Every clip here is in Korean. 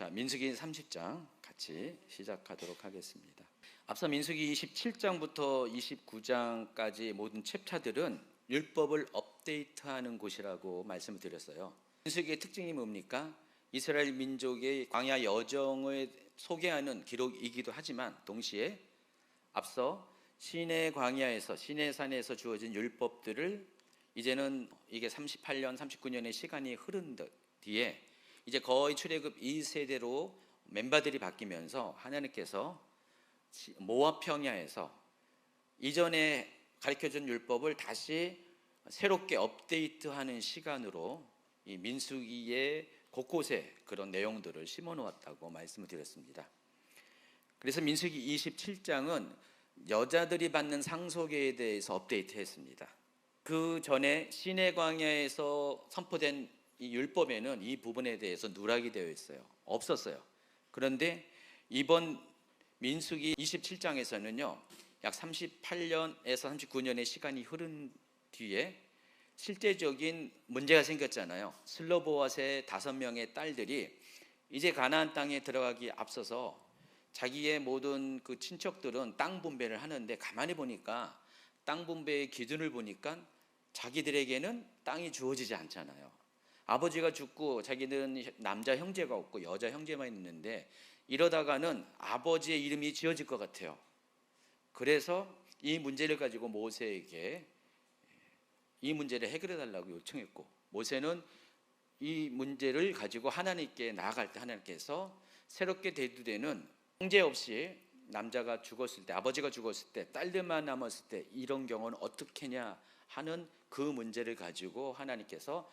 자, 민수기 30장 같이 시작하도록 하겠습니다. 앞서 민수기 27장부터 29장까지 모든 챕터들은 율법을 업데이트하는 곳이라고 말씀을 드렸어요. 민수기의 특징이 뭡니까? 이스라엘 민족의 광야 여정을 소개하는 기록이기도 하지만 동시에 앞서 시내 광야에서 시내산에서 주어진 율법들을 이제는 이게 38년, 39년의 시간이 흐른 뒤에 이제 거의 출애굽 2세대로 멤버들이 바뀌면서 하나님께서 모압 평야에서 이전에 가르쳐준 율법을 다시 새롭게 업데이트하는 시간으로 이 민수기의 곳곳에 그런 내용들을 심어 놓았다고 말씀을 드렸습니다. 그래서 민수기 27장은 여자들이 받는 상속에 대해서 업데이트했습니다. 그 전에 시내 광야에서 선포된 이 율법에는 이 부분에 대해서 누락이 되어 있어요. 없었어요. 그런데 이번 민수기 27장에서는요, 약 38년에서 39년의 시간이 흐른 뒤에 실제적인 문제가 생겼잖아요. 슬로보앗의 5명의 딸들이 이제 가나안 땅에 들어가기 앞서서 자기의 모든 그 친척들은 땅 분배를 하는데 가만히 보니까 땅 분배의 기준을 보니까 자기들에게는 땅이 주어지지 않잖아요. 아버지가 죽고 자기들은 남자 형제가 없고 여자 형제만 있는데 이러다가는 아버지의 이름이 지어질 것 같아요. 그래서 이 문제를 가지고 모세에게 이 문제를 해결해 달라고 요청했고, 모세는 이 문제를 가지고 하나님께 나아갈 때 하나님께서 새롭게 대두되는 형제 없이 남자가 죽었을 때, 아버지가 죽었을 때, 딸들만 남았을 때 이런 경우는 어떻게 하냐 하는 그 문제를 가지고 하나님께서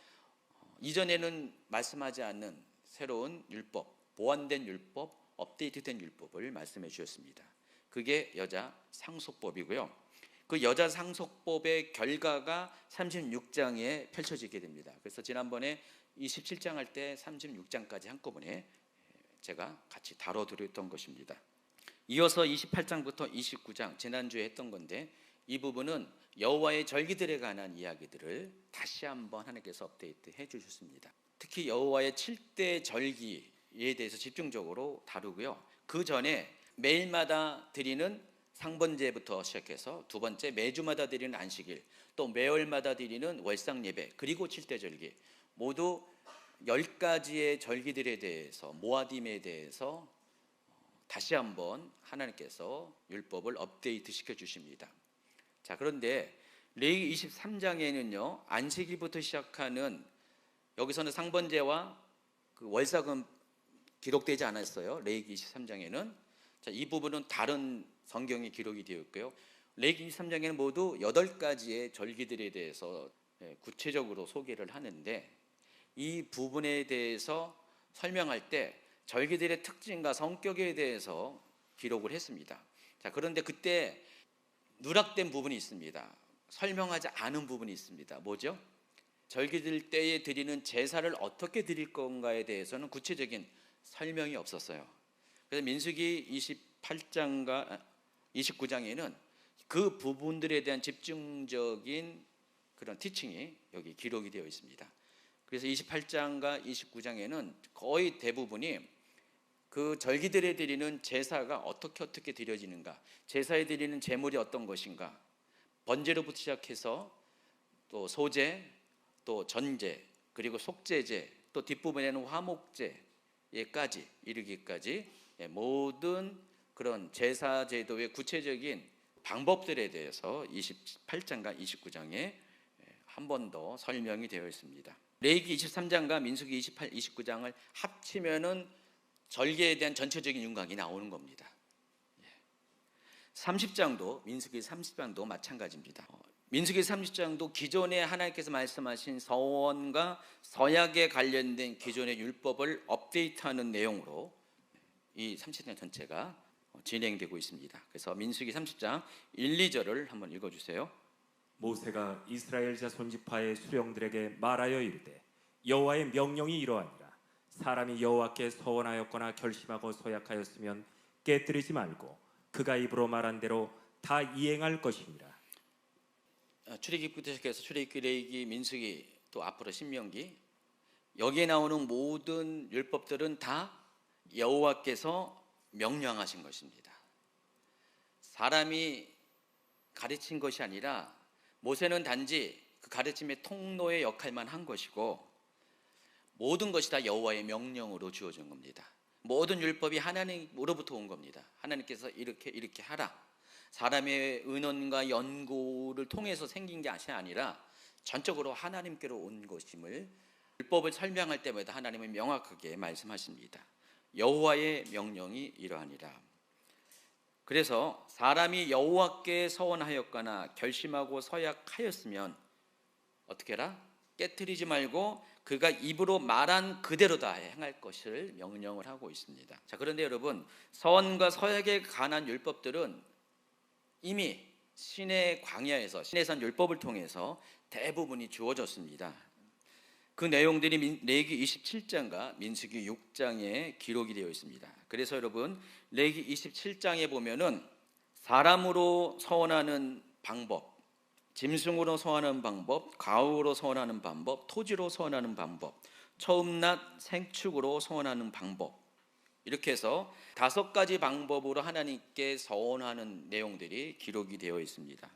이전에는 말씀하지 않는 새로운 율법, 보완된 율법, 업데이트된 율법을 말씀해 주셨습니다. 그게 여자 상속법이고요. 그 여자 상속법의 결과가 36장에 펼쳐지게 됩니다. 그래서 지난번에 27장 할 때 36장까지 한꺼번에 제가 같이 다뤄드렸던 것입니다. 이어서 28장부터 29장 지난주에 했던 건데 이 부분은 여호와의 절기들에 관한 이야기들을 다시 한번 하나님께서 업데이트해 주셨습니다. 특히 여호와의 7대 절기에 대해서 집중적으로 다루고요. 그 전에 매일마다 드리는 상번제부터 시작해서 두 번째 매주마다 드리는 안식일, 또 매월마다 드리는 월상 예배, 그리고 7대 절기 모두 10가지의 절기들에 대해서 모아딤에 대해서 다시 한번 하나님께서 율법을 업데이트 시켜 주십니다. 자, 그런데 레위기 23장에는요 안식일부터 시작하는, 여기서는 상번제와 그 월삭은 기록되지 않았어요. 레위기 23장에는. 자, 이 부분은 다른 성경에 기록이 되어 있고요. 레위기 23장에는 모두 8가지의 절기들에 대해서 구체적으로 소개를 하는데 이 부분에 대해서 설명할 때 절기들의 특징과 성격에 대해서 기록을 했습니다. 자, 그런데 그때 누락된 부분이 있습니다. 설명하지 않은 부분이 있습니다. 뭐죠? 절기들 때에 드리는 제사를 어떻게 드릴 건가에 대해서는 구체적인 설명이 없었어요. 그래서 민수기 28장과 29장에는 그 부분들에 대한 집중적인 그런 티칭이 여기 기록이 되어 있습니다. 그래서 28장과 29장에는 거의 대부분이 그 절기들에 드리는 제사가 어떻게 드려지는가, 제사에 드리는 제물이 어떤 것인가, 번제로부터 시작해서 또 소제, 또 전제, 그리고 속제제, 또 뒷부분에는 화목제까지 이르기까지 모든 그런 제사 제도의 구체적인 방법들에 대해서 28장과 29장에 한 번 더 설명이 되어 있습니다. 레위기 23장과 민수기 28, 29장을 합치면은 절기에 대한 전체적인 윤곽이 나오는 겁니다. 30장도 민수기 30장도 마찬가지입니다. 민수기 30장도 기존에 하나님께서 말씀하신 서원과 서약에 관련된 기존의 율법을 업데이트하는 내용으로 이 30장 전체가 진행되고 있습니다. 그래서 민수기 30장 1, 2절을 한번 읽어주세요. 모세가 이스라엘 자손 지파의 수령들에게 말하여 이르되 여호와의 명령이 이러하니라. 사람이 여호와께 서원하였거나 결심하고 서약하였으면 깨뜨리지 말고 그가 입으로 말한 대로 다 이행할 것이니라. 출애굽부터 시작해서 출애굽기, 레위기, 민수기, 또 앞으로 신명기, 여기에 나오는 모든 율법들은 다 여호와께서 명령하신 것입니다. 사람이 가르친 것이 아니라 모세는 단지 그 가르침의 통로의 역할만 한 것이고 모든 것이 다 여호와의 명령으로 주어진 겁니다. 모든 율법이 하나님으로부터 온 겁니다. 하나님께서 이렇게 하라. 사람의 의논과 연구를 통해서 생긴 게 아니라 전적으로 하나님께로 온 것임을 율법을 설명할 때마다 하나님은 명확하게 말씀하십니다. 여호와의 명령이 이러하니라. 그래서 사람이 여호와께 서원하였거나 결심하고 서약하였으면 어떻게 해라? 깨트리지 말고 그가 입으로 말한 그대로 다 행할 것을 명령을 하고 있습니다. 자, 그런데 여러분, 서원과 서약에 관한 율법들은 이미 신의 광야에서 신의 율법을 통해서 대부분이 주어졌습니다. 그 내용들이 레위기 27장과 민수기 6장에 기록이 되어 있습니다. 그래서 여러분, 레위기 27장에 보면은 사람으로 서원하는 방법, 짐승으로 서원하는 방법, 가우로 서원하는 방법, 토지로 서원하는 방법, 처음난 생축으로 서원하는 방법, 이렇게 해서 5가지 방법으로 하나님께 서원하는 내용들이 기록이 되어 있습니다.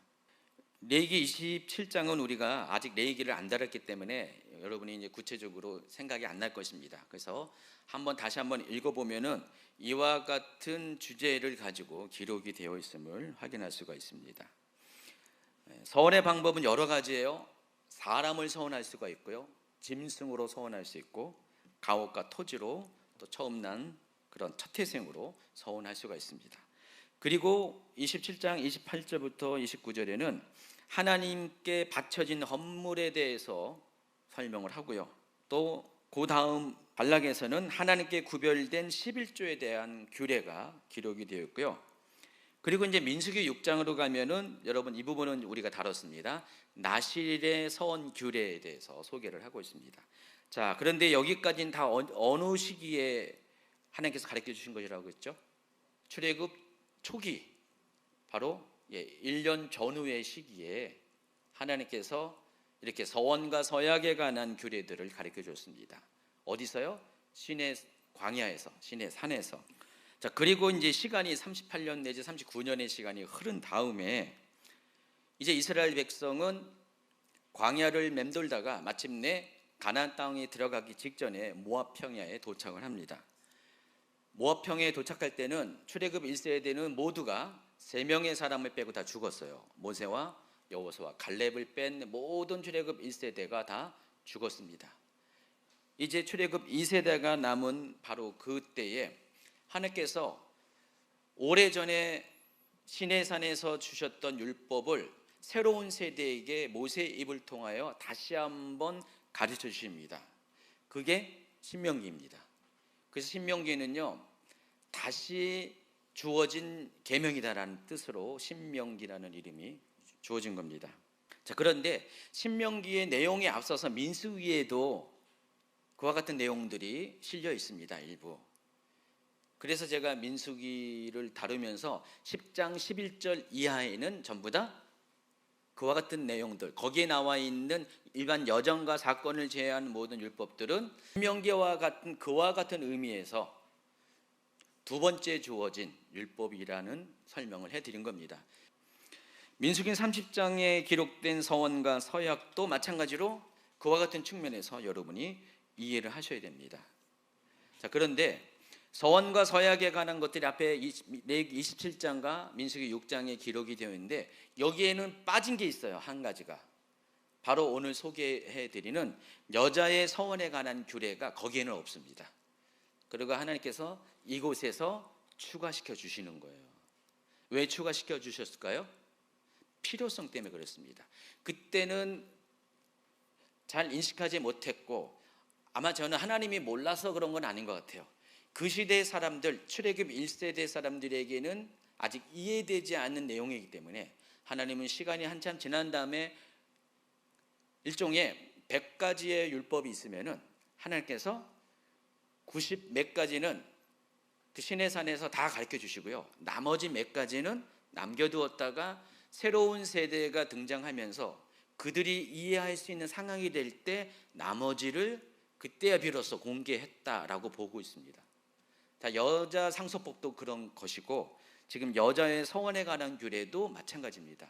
레위기 27장은 우리가 아직 레위기를 안 다뤘기 때문에 여러분이 이제 구체적으로 생각이 안 날 것입니다. 그래서 다시 한번 읽어보면은 이와 같은 주제를 가지고 기록이 되어 있음을 확인할 수가 있습니다. 서원의 방법은 여러 가지예요. 사람을 서원할 수가 있고요, 짐승으로 서원할 수 있고, 가옥과 토지로, 또 처음 난 그런 첫 태생으로 서원할 수가 있습니다. 그리고 27장 28절부터 29절에는 하나님께 바쳐진 헌물에 대해서 설명을 하고요, 또 그 다음 발락에서는 하나님께 구별된 11조에 대한 규례가 기록이 되어 있고요. 그리고 이제 민수기 6장으로 가면은 여러분 이 부분은 우리가 다뤘습니다. 나실의 서원 규례에 대해서 소개를 하고 있습니다. 자, 그런데 여기까지는 다 어느 시기에 하나님께서 가르쳐 주신 것이라고 했죠? 출애굽 초기, 바로 1년 전후의 시기에 하나님께서 이렇게 서원과 서약에 관한 규례들을 가르쳐 줬습니다. 어디서요? 신의 광야에서, 신의 산에서. 자, 그리고 이제 시간이 38년 내지 39년의 시간이 흐른 다음에 이제 이스라엘 백성은 광야를 맴돌다가 마침내 가나안 땅에 들어가기 직전에 모압 평야에 도착을 합니다. 모압 평야에 도착할 때는 출애굽 1세대는 모두가 3명의 사람을 빼고 다 죽었어요. 모세와 여호수아, 갈렙을 뺀 모든 출애굽 1세대가 다 죽었습니다. 이제 출애굽 2세대가 남은 바로 그때에 하나님께서 오래전에 시내산에서 주셨던 율법을 새로운 세대에게 모세의 입을 통하여 다시 한번 가르쳐 주십니다. 그게 신명기입니다. 그래서 신명기는요, 다시 주어진 계명이다라는 뜻으로 신명기라는 이름이 주어진 겁니다. 자, 그런데 신명기의 내용에 앞서서 민수기에도 그와 같은 내용들이 실려 있습니다. 일부. 그래서 제가 민수기를 다루면서 10장 11절 이하에는 전부 다 그와 같은 내용들, 거기에 나와 있는 일반 여정과 사건을 제외한 모든 율법들은 신명기와 같은 그와 같은 의미에서 두 번째 주어진 율법이라는 설명을 해드린 겁니다. 민수기 30장에 기록된 서원과 서약도 마찬가지로 그와 같은 측면에서 여러분이 이해를 하셔야 됩니다. 자, 그런데 서원과 서약에 관한 것들이 앞에 27장과 민수기 6장에 기록이 되어 있는데 여기에는 빠진 게 있어요. 한 가지가 바로 오늘 소개해드리는 여자의 서원에 관한 규례가 거기에는 없습니다. 그리고 하나님께서 이곳에서 추가시켜 주시는 거예요. 왜 추가시켜 주셨을까요? 필요성 때문에 그렇습니다. 그때는 잘 인식하지 못했고 아마 저는 하나님이 몰라서 그런 건 아닌 것 같아요. 그 시대의 사람들, 출애굽 1세대 사람들에게는 아직 이해되지 않는 내용이기 때문에 하나님은 시간이 한참 지난 다음에 일종의 100가지의 율법이 있으면은 하나님께서 90 몇 가지는 그 시내산에서 다 가르쳐 주시고요, 나머지 몇 가지는 남겨두었다가 새로운 세대가 등장하면서 그들이 이해할 수 있는 상황이 될 때 나머지를 그때야 비로소 공개했다라고 보고 있습니다. 다 여자 상속법도 그런 것이고 지금 여자의 서원에 관한 규례도 마찬가지입니다.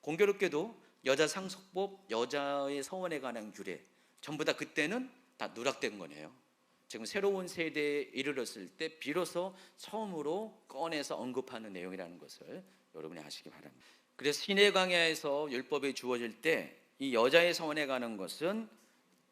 공교롭게도 여자 상속법, 여자의 서원에 관한 규례 전부 다 그때는 다 누락된 거네요. 지금 새로운 세대에 이르렀을 때 비로소 처음으로 꺼내서 언급하는 내용이라는 것을 여러분이 아시기 바랍니다. 그래서 신의 광야에서 율법이 주어질 때 이 여자의 서원에 관한 것은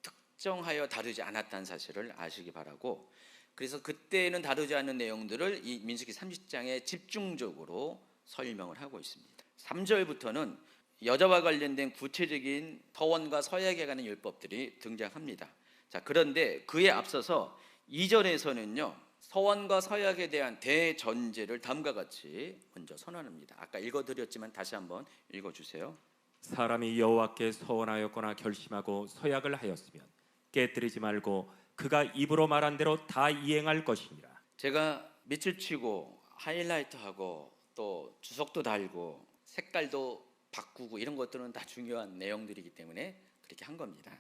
특정하여 다루지 않았다는 사실을 아시기 바라고, 그래서 그때는 다루지 않는 내용들을 이 민수기 30장에 집중적으로 설명을 하고 있습니다. 3절부터는 여자와 관련된 구체적인 서원과 서약에 관한 율법들이 등장합니다. 자, 그런데 그에 앞서서 2절에서는요 서원과 서약에 대한 대전제를 다음과 같이 먼저 선언합니다. 아까 읽어드렸지만 다시 한번 읽어주세요. 사람이 여호와께 서원하였거나 결심하고 서약을 하였으면 깨뜨리지 말고 그가 입으로 말한 대로 다 이행할 것이니라. 제가 밑줄 치고 하이라이트하고 또 주석도 달고 색깔도 바꾸고 이런 것들은 다 중요한 내용들이기 때문에 그렇게 한 겁니다.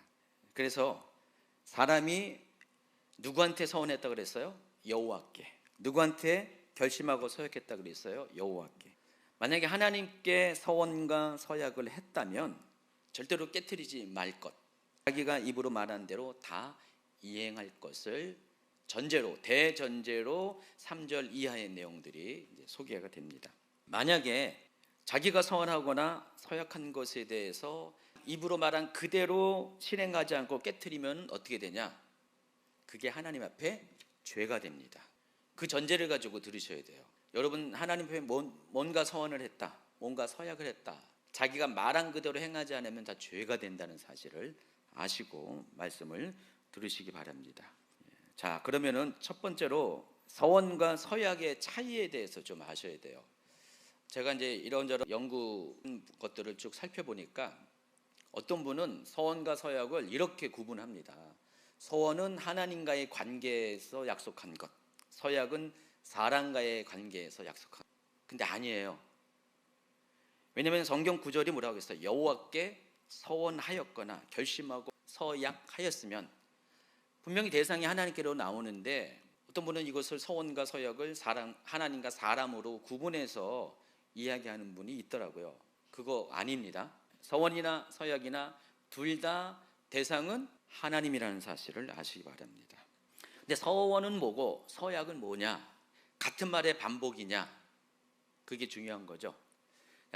그래서 사람이 누구한테 서원했다 그랬어요? 여호와께. 누구한테 결심하고 서약했다 그랬어요? 여호와께. 만약에 하나님께 서원과 서약을 했다면 절대로 깨트리지 말 것, 자기가 입으로 말한 대로 다 이행할 것을 전제로, 대전제로 3절 이하의 내용들이 이제 소개가 됩니다. 만약에 자기가 서원하거나 서약한 것에 대해서 입으로 말한 그대로 실행하지 않고 깨트리면 어떻게 되냐? 그게 하나님 앞에 죄가 됩니다. 그 전제를 가지고 들으셔야 돼요. 여러분, 하나님 앞에 뭔가 서원을 했다, 뭔가 서약을 했다, 자기가 말한 그대로 행하지 않으면 다 죄가 된다는 사실을 아시고 말씀을 들으시기 바랍니다. 자, 그러면은 첫 번째로 서원과 서약의 차이에 대해서 좀 아셔야 돼요. 제가 이제 이런저런 연구 것들을 쭉 살펴보니까 어떤 분은 서원과 서약을 이렇게 구분합니다. 서원은 하나님과의 관계에서 약속한 것, 서약은 사람과의 관계에서 약속한 것. 근데 아니에요. 왜냐하면 성경 구절이 뭐라고 했어요? 여호와께 서원하였거나 결심하고 서약하였으면 분명히 대상이 하나님께로 나오는데 어떤 분은 이것을 서원과 서약을 하나님과 사람으로 구분해서 이야기하는 분이 있더라고요. 그거 아닙니다. 서원이나 서약이나 둘 다 대상은 하나님이라는 사실을 아시기 바랍니다. 근데 서원은 뭐고 서약은 뭐냐? 같은 말의 반복이냐? 그게 중요한 거죠.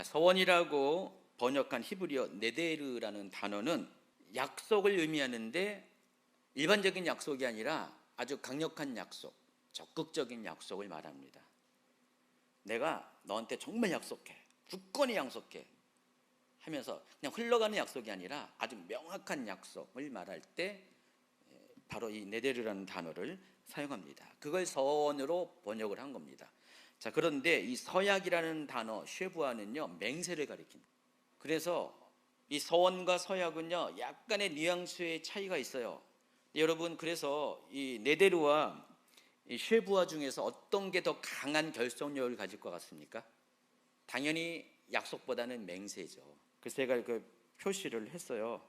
서원이라고 번역한 히브리어 네데르라는 단어는 약속을 의미하는데 일반적인 약속이 아니라 아주 강력한 약속, 적극적인 약속을 말합니다. 내가 너한테 정말 약속해, 굳건히 약속해 하면서 그냥 흘러가는 약속이 아니라 아주 명확한 약속을 말할 때 바로 이 네데르라는 단어를 사용합니다. 그걸 서원으로 번역을 한 겁니다. 자, 그런데 이 서약이라는 단어 쉐부아는요 맹세를 가리킵니다. 그래서 이 서원과 서약은요 약간의 뉘앙스의 차이가 있어요. 여러분, 그래서 이 네데르와 이 쉐부아 중에서 어떤 게 더 강한 결속력을 가질 것 같습니까? 당연히 약속보다는 맹세죠. 그래서 제가 그 표시를 했어요.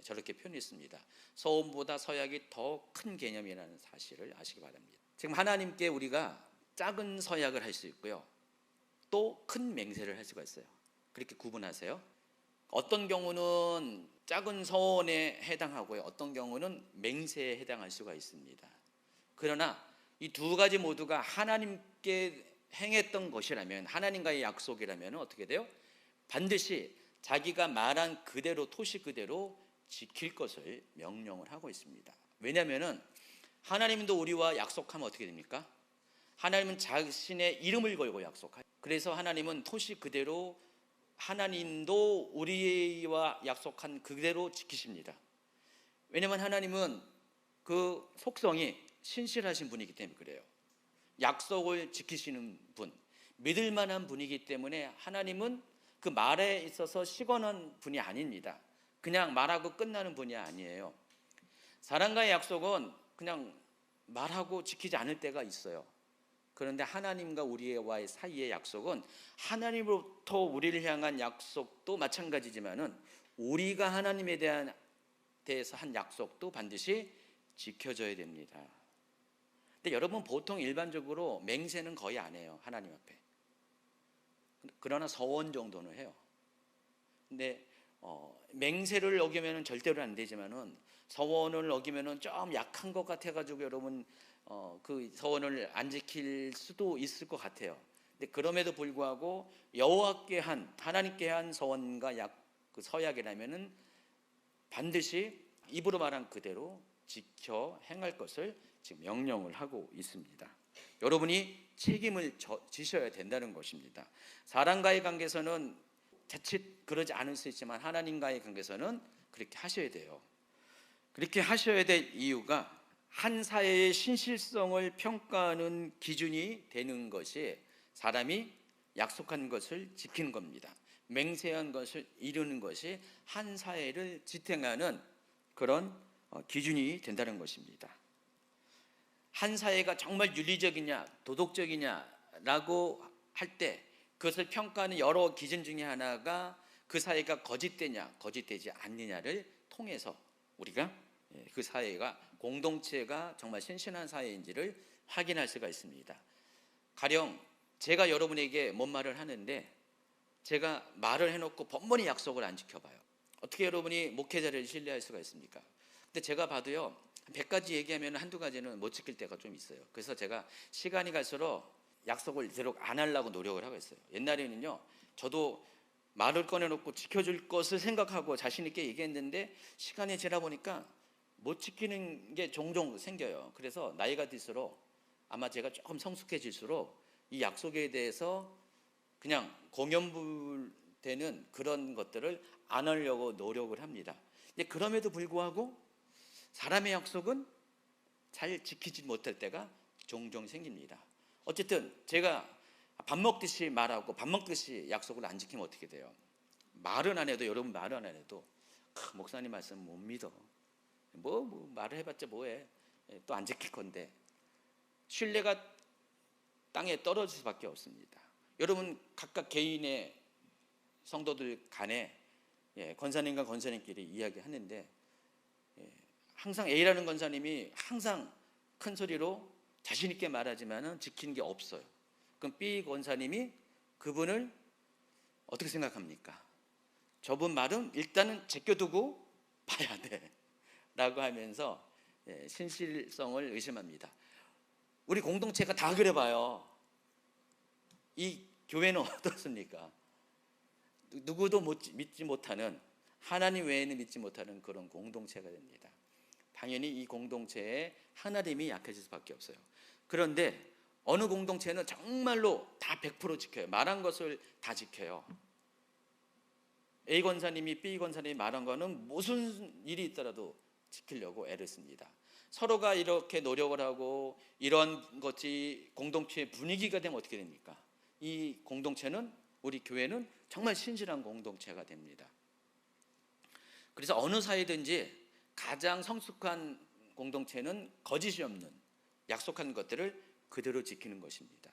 저렇게 표현했습니다. 서원보다 서약이 더 큰 개념이라는 사실을 아시기 바랍니다. 지금 하나님께 우리가 작은 서약을 할 수 있고요, 또 큰 맹세를 할 수가 있어요. 그렇게 구분하세요. 어떤 경우는 작은 서원에 해당하고요, 어떤 경우는 맹세에 해당할 수가 있습니다. 그러나 이 두 가지 모두가 하나님께 행했던 것이라면, 하나님과의 약속이라면 어떻게 돼요? 반드시 자기가 말한 그대로, 토시 그대로 지킬 것을 명령을 하고 있습니다. 왜냐하면 하나님도 우리와 약속하면 어떻게 됩니까? 하나님은 자신의 이름을 걸고 약속하죠. 그래서 하나님은 토시 그대로 하나님도 우리와 약속한 그대로 지키십니다. 왜냐하면 하나님은 그 속성이 신실하신 분이기 때문에 그래요. 약속을 지키시는 분, 믿을 만한 분이기 때문에 하나님은 그 말에 있어서 시건한 분이 아닙니다. 그냥 말하고 끝나는 분이 아니에요. 사람과의 약속은 그냥 말하고 지키지 않을 때가 있어요. 그런데 하나님과 우리와의 사이의 약속은 하나님으로부터 우리를 향한 약속도 마찬가지지만은 우리가 하나님에 대해서 한 약속도 반드시 지켜져야 됩니다. 근데 여러분 보통 일반적으로 맹세는 거의 안 해요. 하나님 앞에. 그러나 서원 정도는 해요. 근데 맹세를 어기면은 절대로 안 되지만은 서원을 어기면은 좀 약한 것 같아가지고 여러분 그 서원을 안 지킬 수도 있을 것 같아요. 근데 그럼에도 불구하고 여호와께 한 하나님께 한 서원과 그 서약이라면은 반드시 입으로 말한 그대로 지켜 행할 것을 지금 명령을 하고 있습니다. 여러분이 책임을 지셔야 된다는 것입니다. 사람과의 관계에서는 자칫 그러지 않을 수 있지만 하나님과의 관계에서는 그렇게 하셔야 돼요. 그렇게 하셔야 될 이유가 한 사회의 신실성을 평가하는 기준이 되는 것이 사람이 약속한 것을 지키는 겁니다. 맹세한 것을 이루는 것이 한 사회를 지탱하는 그런 기준이 된다는 것입니다. 한 사회가 정말 윤리적이냐 도덕적이냐라고 할 때 그것을 평가하는 여러 기준 중에 하나가 그 사회가 거짓되냐 거짓되지 않느냐를 통해서 우리가 그 사회가 공동체가 정말 신실한 사회인지를 확인할 수가 있습니다. 가령 제가 여러분에게 뭔 말을 하는데 제가 말을 해놓고 번번이 약속을 안 지켜봐요. 어떻게 여러분이 목회자를 신뢰할 수가 있습니까? 근데 제가 봐도요 100가지 얘기하면 한두 가지는 못 지킬 때가 좀 있어요. 그래서 제가 시간이 갈수록 약속을 되도록 안 하려고 노력을 하고 있어요. 옛날에는요 저도 말을 꺼내놓고 지켜줄 것을 생각하고 자신 있게 얘기했는데 시간이 지나 보니까 못 지키는 게 종종 생겨요. 그래서 나이가 들수록 아마 제가 조금 성숙해질수록 이 약속에 대해서 그냥 공연불되는 그런 것들을 안 하려고 노력을 합니다. 근데 그럼에도 불구하고 사람의 약속은 잘 지키지 못할 때가 종종 생깁니다. 어쨌든 제가 밥 먹듯이 말하고 밥 먹듯이 약속을 안 지키면 어떻게 돼요? 말은 안 해도 여러분 말은 안 해도 목사님 말씀 못 믿어. 뭐 말을 해봤자 뭐해? 또 안 지킬 건데 신뢰가 땅에 떨어질 수밖에 없습니다. 여러분 각각 개인의 성도들 간에 권사님과 권사님끼리 이야기하는데 항상 A라는 권사님이 항상 큰 소리로 자신 있게 말하지만은 지키는 게 없어요. 그럼 B 권사님이 그분을 어떻게 생각합니까? 저분 말은 일단은 제껴두고 봐야 돼 라고 하면서 신실성을 의심합니다. 우리 공동체가 다 그래봐요. 이 교회는 어떻습니까? 누구도 믿지 못하는 하나님 외에는 믿지 못하는 그런 공동체가 됩니다. 당연히 이 공동체에 하나님이 약해질 수밖에 없어요. 그런데 어느 공동체는 정말로 다 100% 지켜요. 말한 것을 다 지켜요. A 권사님이 B 권사님이 말한 거는 무슨 일이 있더라도 지키려고 애를 씁니다. 서로가 이렇게 노력을 하고 이런 것이 공동체의 분위기가 되면 어떻게 됩니까? 이 공동체는 우리 교회는 정말 신실한 공동체가 됩니다. 그래서 어느 사회든지 가장 성숙한 공동체는 거짓이 없는 약속한 것들을 그대로 지키는 것입니다.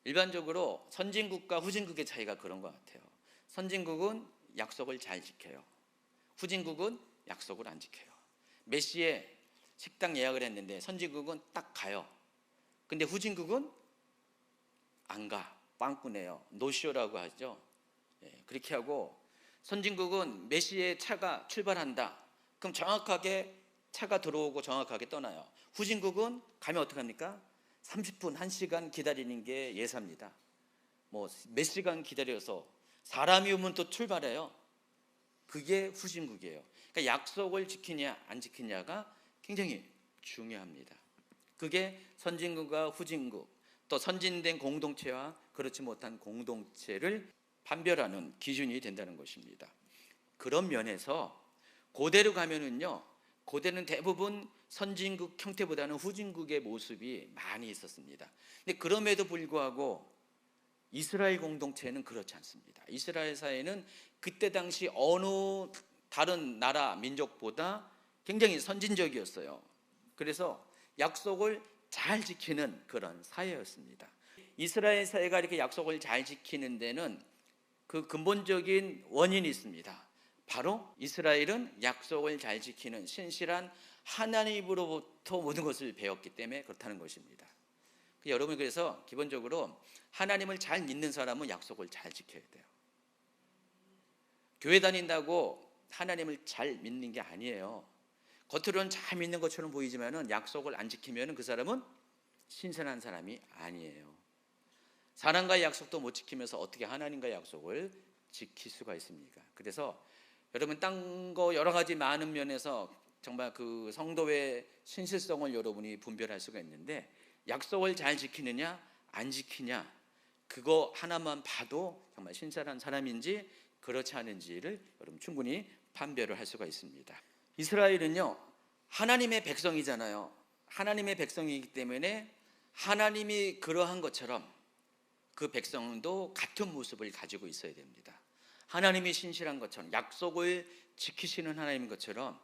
일반적으로 선진국과 후진국의 차이가 그런 것 같아요. 선진국은 약속을 잘 지켜요. 후진국은 약속을 안 지켜요. 몇 시에 식당 예약을 했는데 선진국은 딱 가요. 근데 후진국은 안 가. 빵꾸내요. 노쇼라고 하죠. 그렇게 하고 선진국은 몇 시에 차가 출발한다. 그럼 정확하게 차가 들어오고 정확하게 떠나요. 후진국은 가면 어떡합니까? 30분, 1시간 기다리는 게 예사입니다. 뭐 몇 시간 기다려서 사람이 오면 또 출발해요. 그게 후진국이에요. 그러니까 약속을 지키냐 안 지키냐가 굉장히 중요합니다. 그게 선진국과 후진국, 또 선진된 공동체와 그렇지 못한 공동체를 판별하는 기준이 된다는 것입니다. 그런 면에서 고대로 가면은요, 고대는 대부분 선진국 형태보다는 후진국의 모습이 많이 있었습니다. 근데 그럼에도 불구하고 이스라엘 공동체는 그렇지 않습니다. 이스라엘 사회는 그때 당시 어느 다른 나라 민족보다 굉장히 선진적이었어요. 그래서 약속을 잘 지키는 그런 사회였습니다. 이스라엘 사회가 이렇게 약속을 잘 지키는 데는 그 근본적인 원인이 있습니다. 바로 이스라엘은 약속을 잘 지키는 신실한 하나님으로부터 모든 것을 배웠기 때문에 그렇다는 것입니다. 여러분, 그래서 기본적으로 하나님을 잘 믿는 사람은 약속을 잘 지켜야 돼요. 교회 다닌다고 하나님을 잘 믿는 게 아니에요. 겉으로는 잘 믿는 것처럼 보이지만은 약속을 안 지키면 그 사람은 신선한 사람이 아니에요. 사람과의 약속도 못 지키면서 어떻게 하나님과의 약속을 지킬 수가 있습니까? 그래서 여러분, 딴 거 여러 가지 많은 면에서 정말 그 성도의 신실성을 여러분이 분별할 수가 있는데, 약속을 잘 지키느냐 안 지키냐, 그거 하나만 봐도 정말 신실한 사람인지 그렇지 않은지를 여러분 충분히 판별을 할 수가 있습니다. 이스라엘은요, 하나님의 백성이잖아요. 하나님의 백성이기 때문에 하나님이 그러한 것처럼 그 백성도 같은 모습을 가지고 있어야 됩니다. 하나님이 신실한 것처럼, 약속을 지키시는 하나님인 것처럼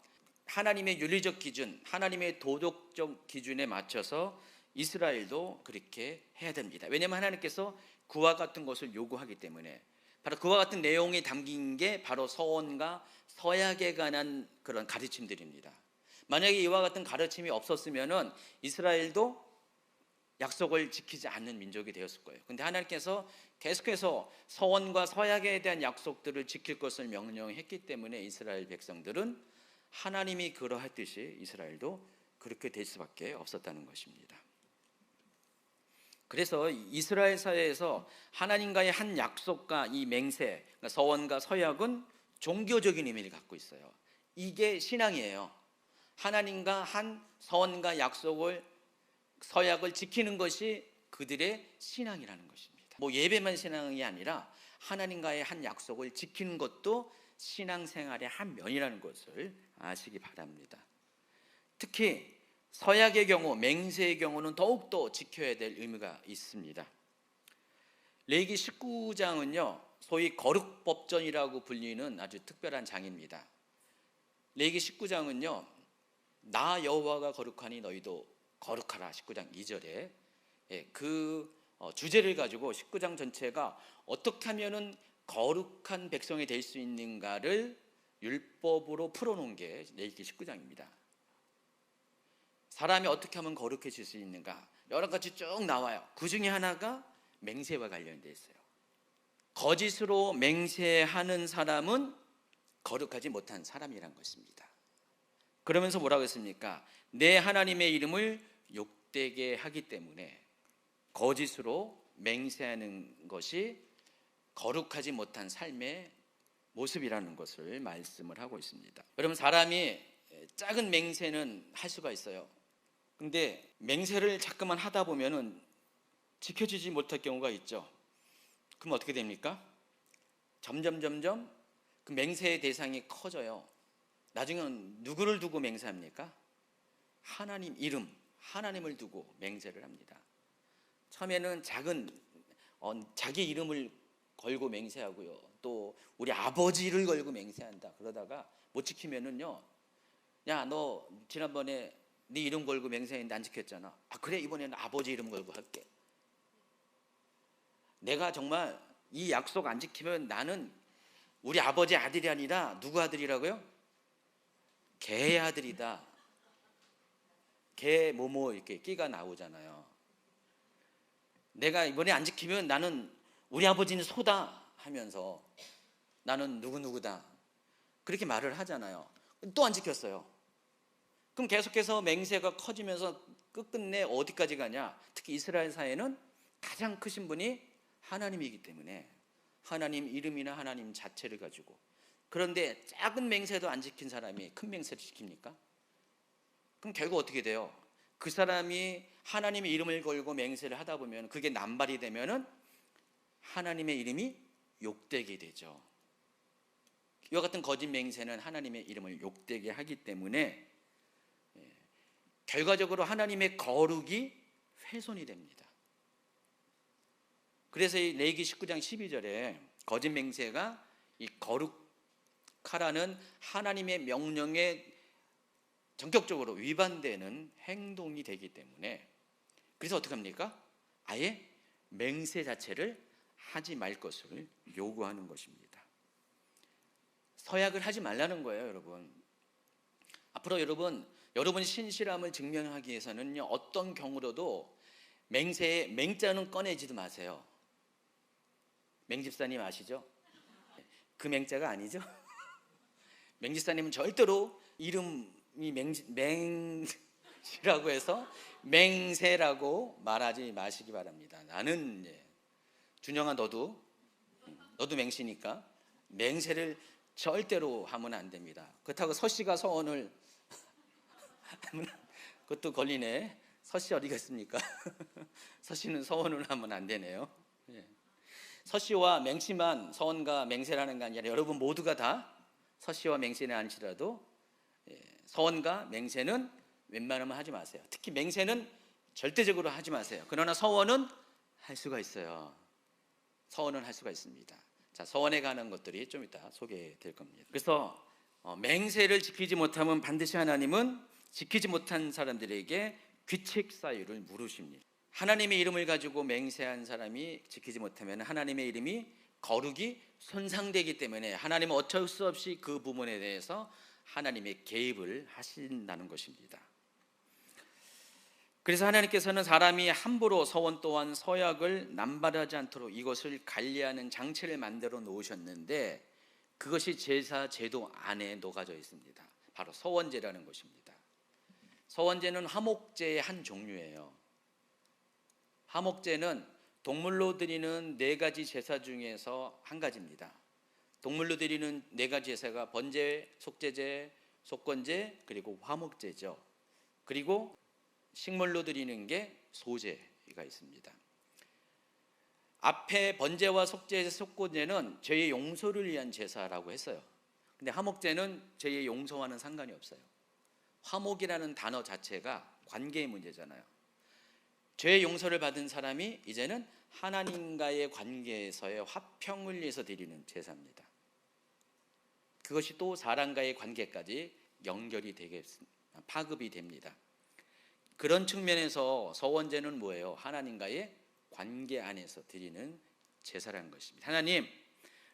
하나님의 윤리적 기준, 하나님의 도덕적 기준에 맞춰서 이스라엘도 그렇게 해야 됩니다. 왜냐하면 하나님께서 그와 같은 것을 요구하기 때문에, 바로 그와 같은 내용이 담긴 게 바로 서원과 서약에 관한 그런 가르침들입니다. 만약에 이와 같은 가르침이 없었으면은 이스라엘도 약속을 지키지 않는 민족이 되었을 거예요. 근데 하나님께서 계속해서 서원과 서약에 대한 약속들을 지킬 것을 명령했기 때문에 이스라엘 백성들은 하나님이 그러했듯이 이스라엘도 그렇게 될 수밖에 없었다는 것입니다. 그래서 이스라엘 사회에서 하나님과의 한 약속과 이 맹세, 그러니까 서원과 서약은 종교적인 의미를 갖고 있어요. 이게 신앙이에요. 하나님과 한 서원과 약속을, 서약을 지키는 것이 그들의 신앙이라는 것입니다. 뭐 예배만 신앙이 아니라 하나님과의 한 약속을 지키는 것도 신앙생활의 한 면이라는 것을 아시기 바랍니다. 특히 서약의 경우, 맹세의 경우는 더욱더 지켜야 될 의미가 있습니다. 레위기 19장은요, 소위 거룩법전이라고 불리는 아주 특별한 장입니다. 레위기 19장은요, 나 여호와가 거룩하니 너희도 거룩하라, 19장 2절에 그 주제를 가지고 19장 전체가 어떻게 하면은 거룩한 백성이 될 수 있는가를 율법으로 풀어놓은 게 레위기 19장입니다. 사람이 어떻게 하면 거룩해질 수 있는가, 여러 가지 쭉 나와요. 그 중에 하나가 맹세와 관련되어 있어요. 거짓으로 맹세하는 사람은 거룩하지 못한 사람이란 것입니다. 그러면서 뭐라고 했습니까? 내 하나님의 이름을 욕되게 하기 때문에 거짓으로 맹세하는 것이 거룩하지 못한 삶의 모습이라는 것을 말씀을 하고 있습니다. 여러분, 사람이 작은 맹세는 할 수가 있어요. 근데 맹세를 자꾸만 하다 보면은 지켜지지 못할 경우가 있죠. 그럼 어떻게 됩니까? 점점 그 맹세의 대상이 커져요. 나중에는 누구를 두고 맹세합니까? 하나님 이름, 하나님을 두고 맹세를 합니다. 처음에는 작은 자기 이름을 걸고 맹세하고요, 또 우리 아버지를 걸고 맹세한다. 그러다가 못 지키면은요, 야, 너 지난번에 네 이름 걸고 맹세했는데 안 지켰잖아. 아, 그래, 이번에는 아버지 이름 걸고 할게. 내가 정말 이 약속 안 지키면 나는 우리 아버지 아들이 아니라 누구 아들이라고요? 개의 아들이다. 개 뭐뭐 이렇게 끼가 나오잖아요. 내가 이번에 안 지키면 나는 우리 아버지는 소다 하면서 나는 누구누구다, 그렇게 말을 하잖아요. 또 안 지켰어요. 그럼 계속해서 맹세가 커지면서 끝끝내 어디까지 가냐? 특히 이스라엘 사회는 가장 크신 분이 하나님이기 때문에 하나님 이름이나 하나님 자체를 가지고, 그런데 작은 맹세도 안 지킨 사람이 큰 맹세를 지킵니까? 그럼 결국 어떻게 돼요? 그 사람이 하나님의 이름을 걸고 맹세를 하다 보면 그게 남발이 되면은 하나님의 이름이 욕되게 되죠. 이와 같은 거짓 맹세는 하나님의 이름을 욕되게 하기 때문에 결과적으로 하나님의 거룩이 훼손이 됩니다. 그래서 이 레위기 19장 12절에 거짓 맹세가 이 거룩하라는 하나님의 명령에 전격적으로 위반되는 행동이 되기 때문에, 그래서 어떻게 합니까? 아예 맹세 자체를 하지 말 것을 요구하는 것입니다. 서약을 하지 말라는 거예요, 여러분. 앞으로 여러분 여러분의 신실함을 증명하기 위해서는요, 어떤 경우로도 맹세의 맹자는 꺼내지도 마세요. 맹집사님 아시죠? 그 맹자가 아니죠? 맹집사님은 절대로 이름이 맹시라고 해서 맹세라고 말하지 마시기 바랍니다. 나는 준영아 너도 맹시니까 맹세를 절대로 하면 안 됩니다. 그렇다고 서씨가 서원을 하면 그것도 걸리네. 서씨 어디겠습니까? 서씨는 서원을 하면 안 되네요. 서씨와 맹시만 서원과 맹세라는 게 아니라 여러분 모두가 다 서씨와 맹세는 아니시라도 서원과 맹세는 웬만하면 하지 마세요. 특히 맹세는 절대적으로 하지 마세요. 그러나 서원은 할 수가 있어요. 서원은 할 수가 있습니다. 자, 서원에 관한 것들이 좀 이따 소개될 겁니다. 그래서 맹세를 지키지 못하면 반드시 하나님은 지키지 못한 사람들에게 귀책 사유를 물으십니다. 하나님의 이름을 가지고 맹세한 사람이 지키지 못하면 하나님의 이름이 거룩이 손상되기 때문에 하나님은 어쩔 수 없이 그 부분에 대해서 하나님의 개입을 하신다는 것입니다. 그래서 하나님께서는 사람이 함부로 서원 또한 서약을 남발하지 않도록 이것을 관리하는 장치를 만들어 놓으셨는데 그것이 제사 제도 안에 녹아져 있습니다. 바로 서원제라는 것입니다. 서원제는 화목제의 한 종류예요. 화목제는 동물로 드리는 4가지 제사 중에서 한 가지입니다. 동물로 드리는 4가지 제사가 번제, 속죄제, 속건제, 그리고 화목제죠. 그리고 식물로 드리는 게 소제가 있습니다. 앞에 번제와 속죄, 속건제는 죄의 용서를 위한 제사라고 했어요. 근데 화목제는 죄의 용서와는 상관이 없어요. 화목이라는 단어 자체가 관계의 문제잖아요. 죄의 용서를 받은 사람이 이제는 하나님과의 관계에서의 화평을 위해서 드리는 제사입니다. 그것이 또 사람과의 관계까지 연결이 되겠습니다. 파급이 됩니다. 그런 측면에서 서원제는 뭐예요? 하나님과의 관계 안에서 드리는 제사라는 것입니다. 하나님,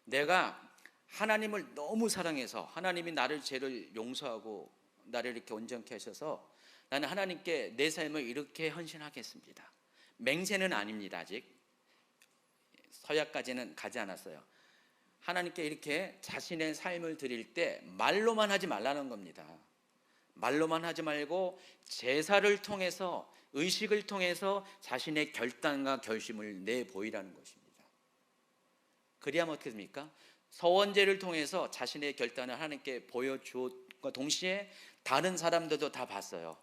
내가 하나님을 너무 사랑해서 하나님이 나를 죄를 용서하고 나를 이렇게 온전케 하셔서 나는 하나님께 내 삶을 이렇게 헌신하겠습니다. 맹세는 아닙니다. 아직 서약까지는 가지 않았어요. 하나님께 이렇게 자신의 삶을 드릴 때 말로만 하지 말라는 겁니다. 말로만 하지 말고 제사를 통해서, 의식을 통해서 자신의 결단과 결심을 내보이라는 것입니다. 그래야만 어떻게 됩니까? 서원제를 통해서 자신의 결단을 하나님께 보여주었과 동시에 다른 사람들도 다 봤어요.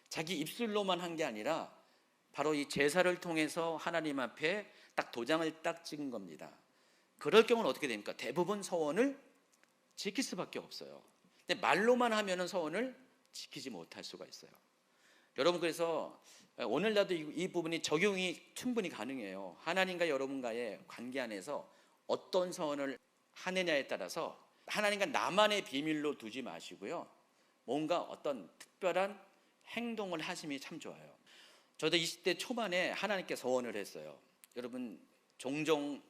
자기 입술로만 한 게 아니라 바로 이 제사를 통해서 하나님 앞에 딱 도장을 딱 찍은 겁니다. 그럴 경우는 어떻게 됩니까? 대부분 서원을 지킬 수밖에 없어요. 근데 말로만 하면은 서원을 지키지 못할 수가 있어요. 여러분, 그래서 오늘날도 이 부분이 적용이 충분히 가능해요. 하나님과 여러분과의 관계 안에서 어떤 서원을 하느냐에 따라서 하나님과 나만의 비밀로 두지 마시고요, 뭔가 어떤 특별한 행동을 하심이 참 좋아요. 저도 20대 초반에 하나님께 서원을 했어요. 여러분 종종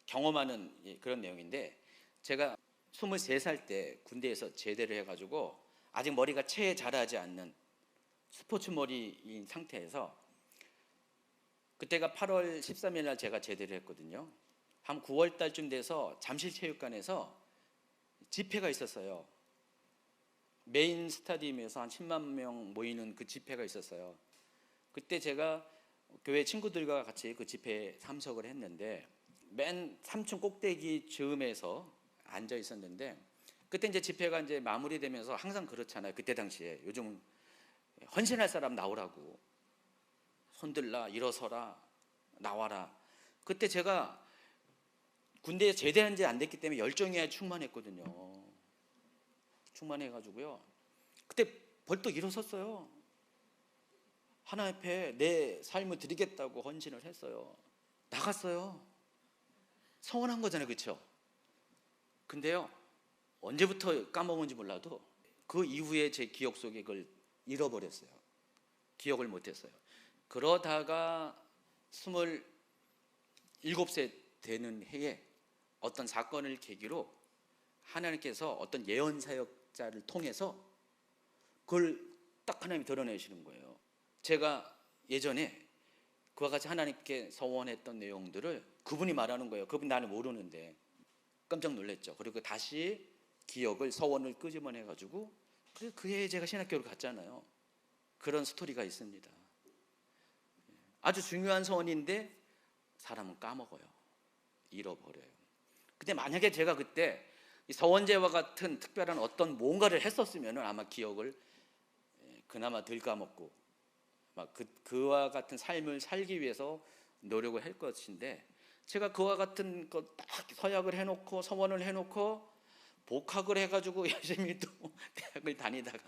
경험하는 그런 내용인데, 제가 23살 때 군대에서 제대를 해가지고 아직 머리가 채 자라지 않는 스포츠 머리인 상태에서, 그때가 8월 13일 날 제가 제대를 했거든요. 한 9월 달쯤 돼서 잠실체육관에서 집회가 있었어요. 메인 스타디움에서 한 10만 명 모이는 그 집회가 있었어요. 그때 제가 교회 친구들과 같이 그 집회에 참석을 했는데, 맨 3층 꼭대기 즈음에서 앉아 있었는데, 그때 이제 집회가 이제 마무리되면서 항상 그렇잖아요. 그때 당시에 요즘 헌신할 사람 나오라고, 손들라, 일어서라, 나와라. 그때 제가 군대에 제대한 지 안 됐기 때문에 열정에 충만했거든요. 충만해가지고요, 그때 벌떡 일어섰어요. 하나님 앞에 내 삶을 드리겠다고 헌신을 했어요. 나갔어요. 서원한 거잖아요, 그렇죠? 근데요, 언제부터 까먹은지 몰라도 그 이후에 제 기억 속에 그걸 잃어버렸어요. 기억을 못했어요. 그러다가 27세 되는 해에 어떤 사건을 계기로 하나님께서 어떤 예언 사역자를 통해서 그걸 딱 하나님이 드러내시는 거예요. 제가 예전에 그와 같이 하나님께 서원했던 내용들을 그분이 말하는 거예요. 그분 나는 모르는데 깜짝 놀랐죠. 그리고 다시 기억을 서원을 끄집어내 가지고 그 해에 제가 신학교를 갔잖아요. 그런 스토리가 있습니다. 아주 중요한 서원인데 사람은 까먹어요. 잃어버려요. 근데 만약에 제가 그때 이 서원제와 같은 특별한 어떤 뭔가를 했었으면 아마 기억을 그나마 덜 까먹고 막 그와 같은 삶을 살기 위해서 노력을 할 것인데, 제가 그와 같은 거 딱 서약을 해놓고 서원을 해놓고 복학을 해가지고 열심히 또 대학을 다니다가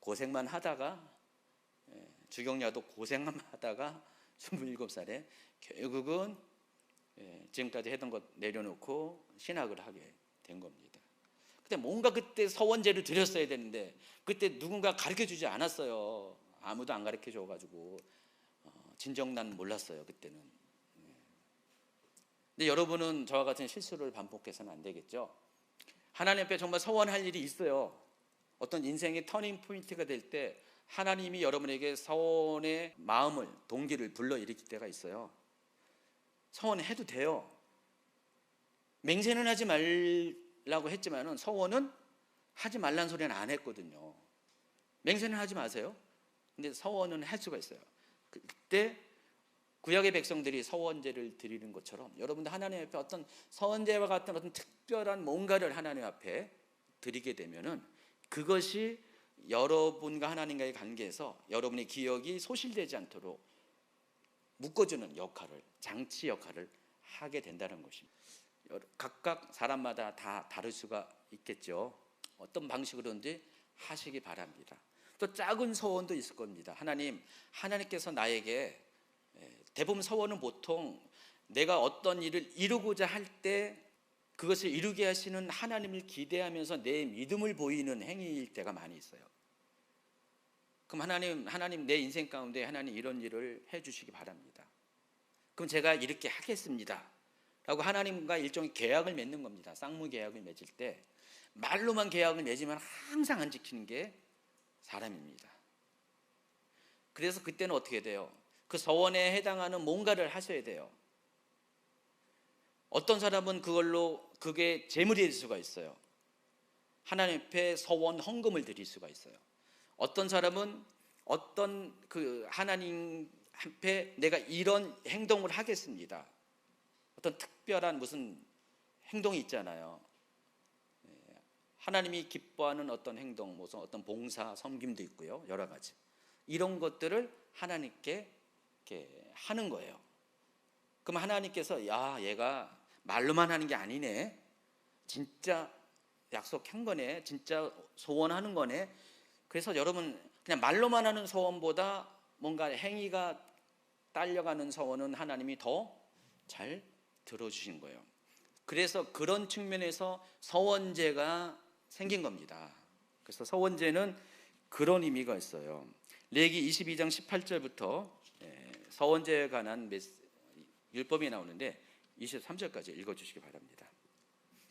고생만 하다가 주경야도 고생만 하다가 27살에 결국은 지금까지 했던 것 내려놓고 신학을 하게 된 겁니다. 근데 뭔가 그때 서원제를 드렸어야 되는데 그때 누군가 가르쳐주지 않았어요. 아무도 안 가르쳐줘가지고 진정 난 몰랐어요 그때는. 근데 여러분은 저와 같은 실수를 반복해서는 안 되겠죠. 하나님 앞에 정말 서원할 일이 있어요. 어떤 인생의 터닝 포인트가 될 때 하나님이 여러분에게 서원의 마음을, 동기를 불러일으킬 때가 있어요. 서원해도 돼요. 맹세는 하지 말라고 했지만은 서원은 하지 말란 소리는 안 했거든요. 맹세는 하지 마세요. 근데 서원은 할 수가 있어요. 그때 구약의 백성들이 서원제를 드리는 것처럼 여러분도 하나님 앞에 어떤 서원제와 같은 어떤 특별한 뭔가를 하나님 앞에 드리게 되면은 그것이 여러분과 하나님과의 관계에서 여러분의 기억이 소실되지 않도록 묶어주는 역할을, 장치 역할을 하게 된다는 것입니다. 각각 사람마다 다 다를 수가 있겠죠. 어떤 방식으로든지 하시기 바랍니다. 또 작은 서원도 있을 겁니다. 하나님께서 나에게, 대부분 서원은 보통 내가 어떤 일을 이루고자 할 때 그것을 이루게 하시는 하나님을 기대하면서 내 믿음을 보이는 행위일 때가 많이 있어요. 그럼 하나님 내 인생 가운데 하나님 이런 일을 해주시기 바랍니다. 그럼 제가 이렇게 하겠습니다 라고 하나님과 일종의 계약을 맺는 겁니다. 쌍무 계약을 맺을 때 말로만 계약을 맺으면 항상 안 지키는 게 사람입니다. 그래서 그때는 어떻게 돼요? 그 서원에 해당하는 뭔가를 하셔야 돼요. 어떤 사람은 그게 재물이 될 수가 있어요. 하나님 앞에 서원 헌금을 드릴 수가 있어요. 어떤 사람은 어떤 하나님 앞에 내가 이런 행동을 하겠습니다. 어떤 특별한 무슨 행동이 있잖아요. 하나님이 기뻐하는 어떤 행동, 무슨 어떤 봉사, 섬김도 있고요. 여러 가지. 이런 것들을 하나님께 이렇게 하는 거예요. 그럼 하나님께서 얘가 말로만 하는 게 아니네. 진짜 약속한 거네. 진짜 소원하는 거네. 그래서 여러분 그냥 말로만 하는 소원보다 뭔가 행위가 딸려가는 소원은 하나님이 더 잘 들어주신 거예요. 그래서 그런 측면에서 서원제가 생긴 겁니다. 그래서 서원제는 그런 의미가 있어요. 레위기 22장 18절부터 서원제에 관한 율법이 나오는데 23절까지 읽어주시기 바랍니다.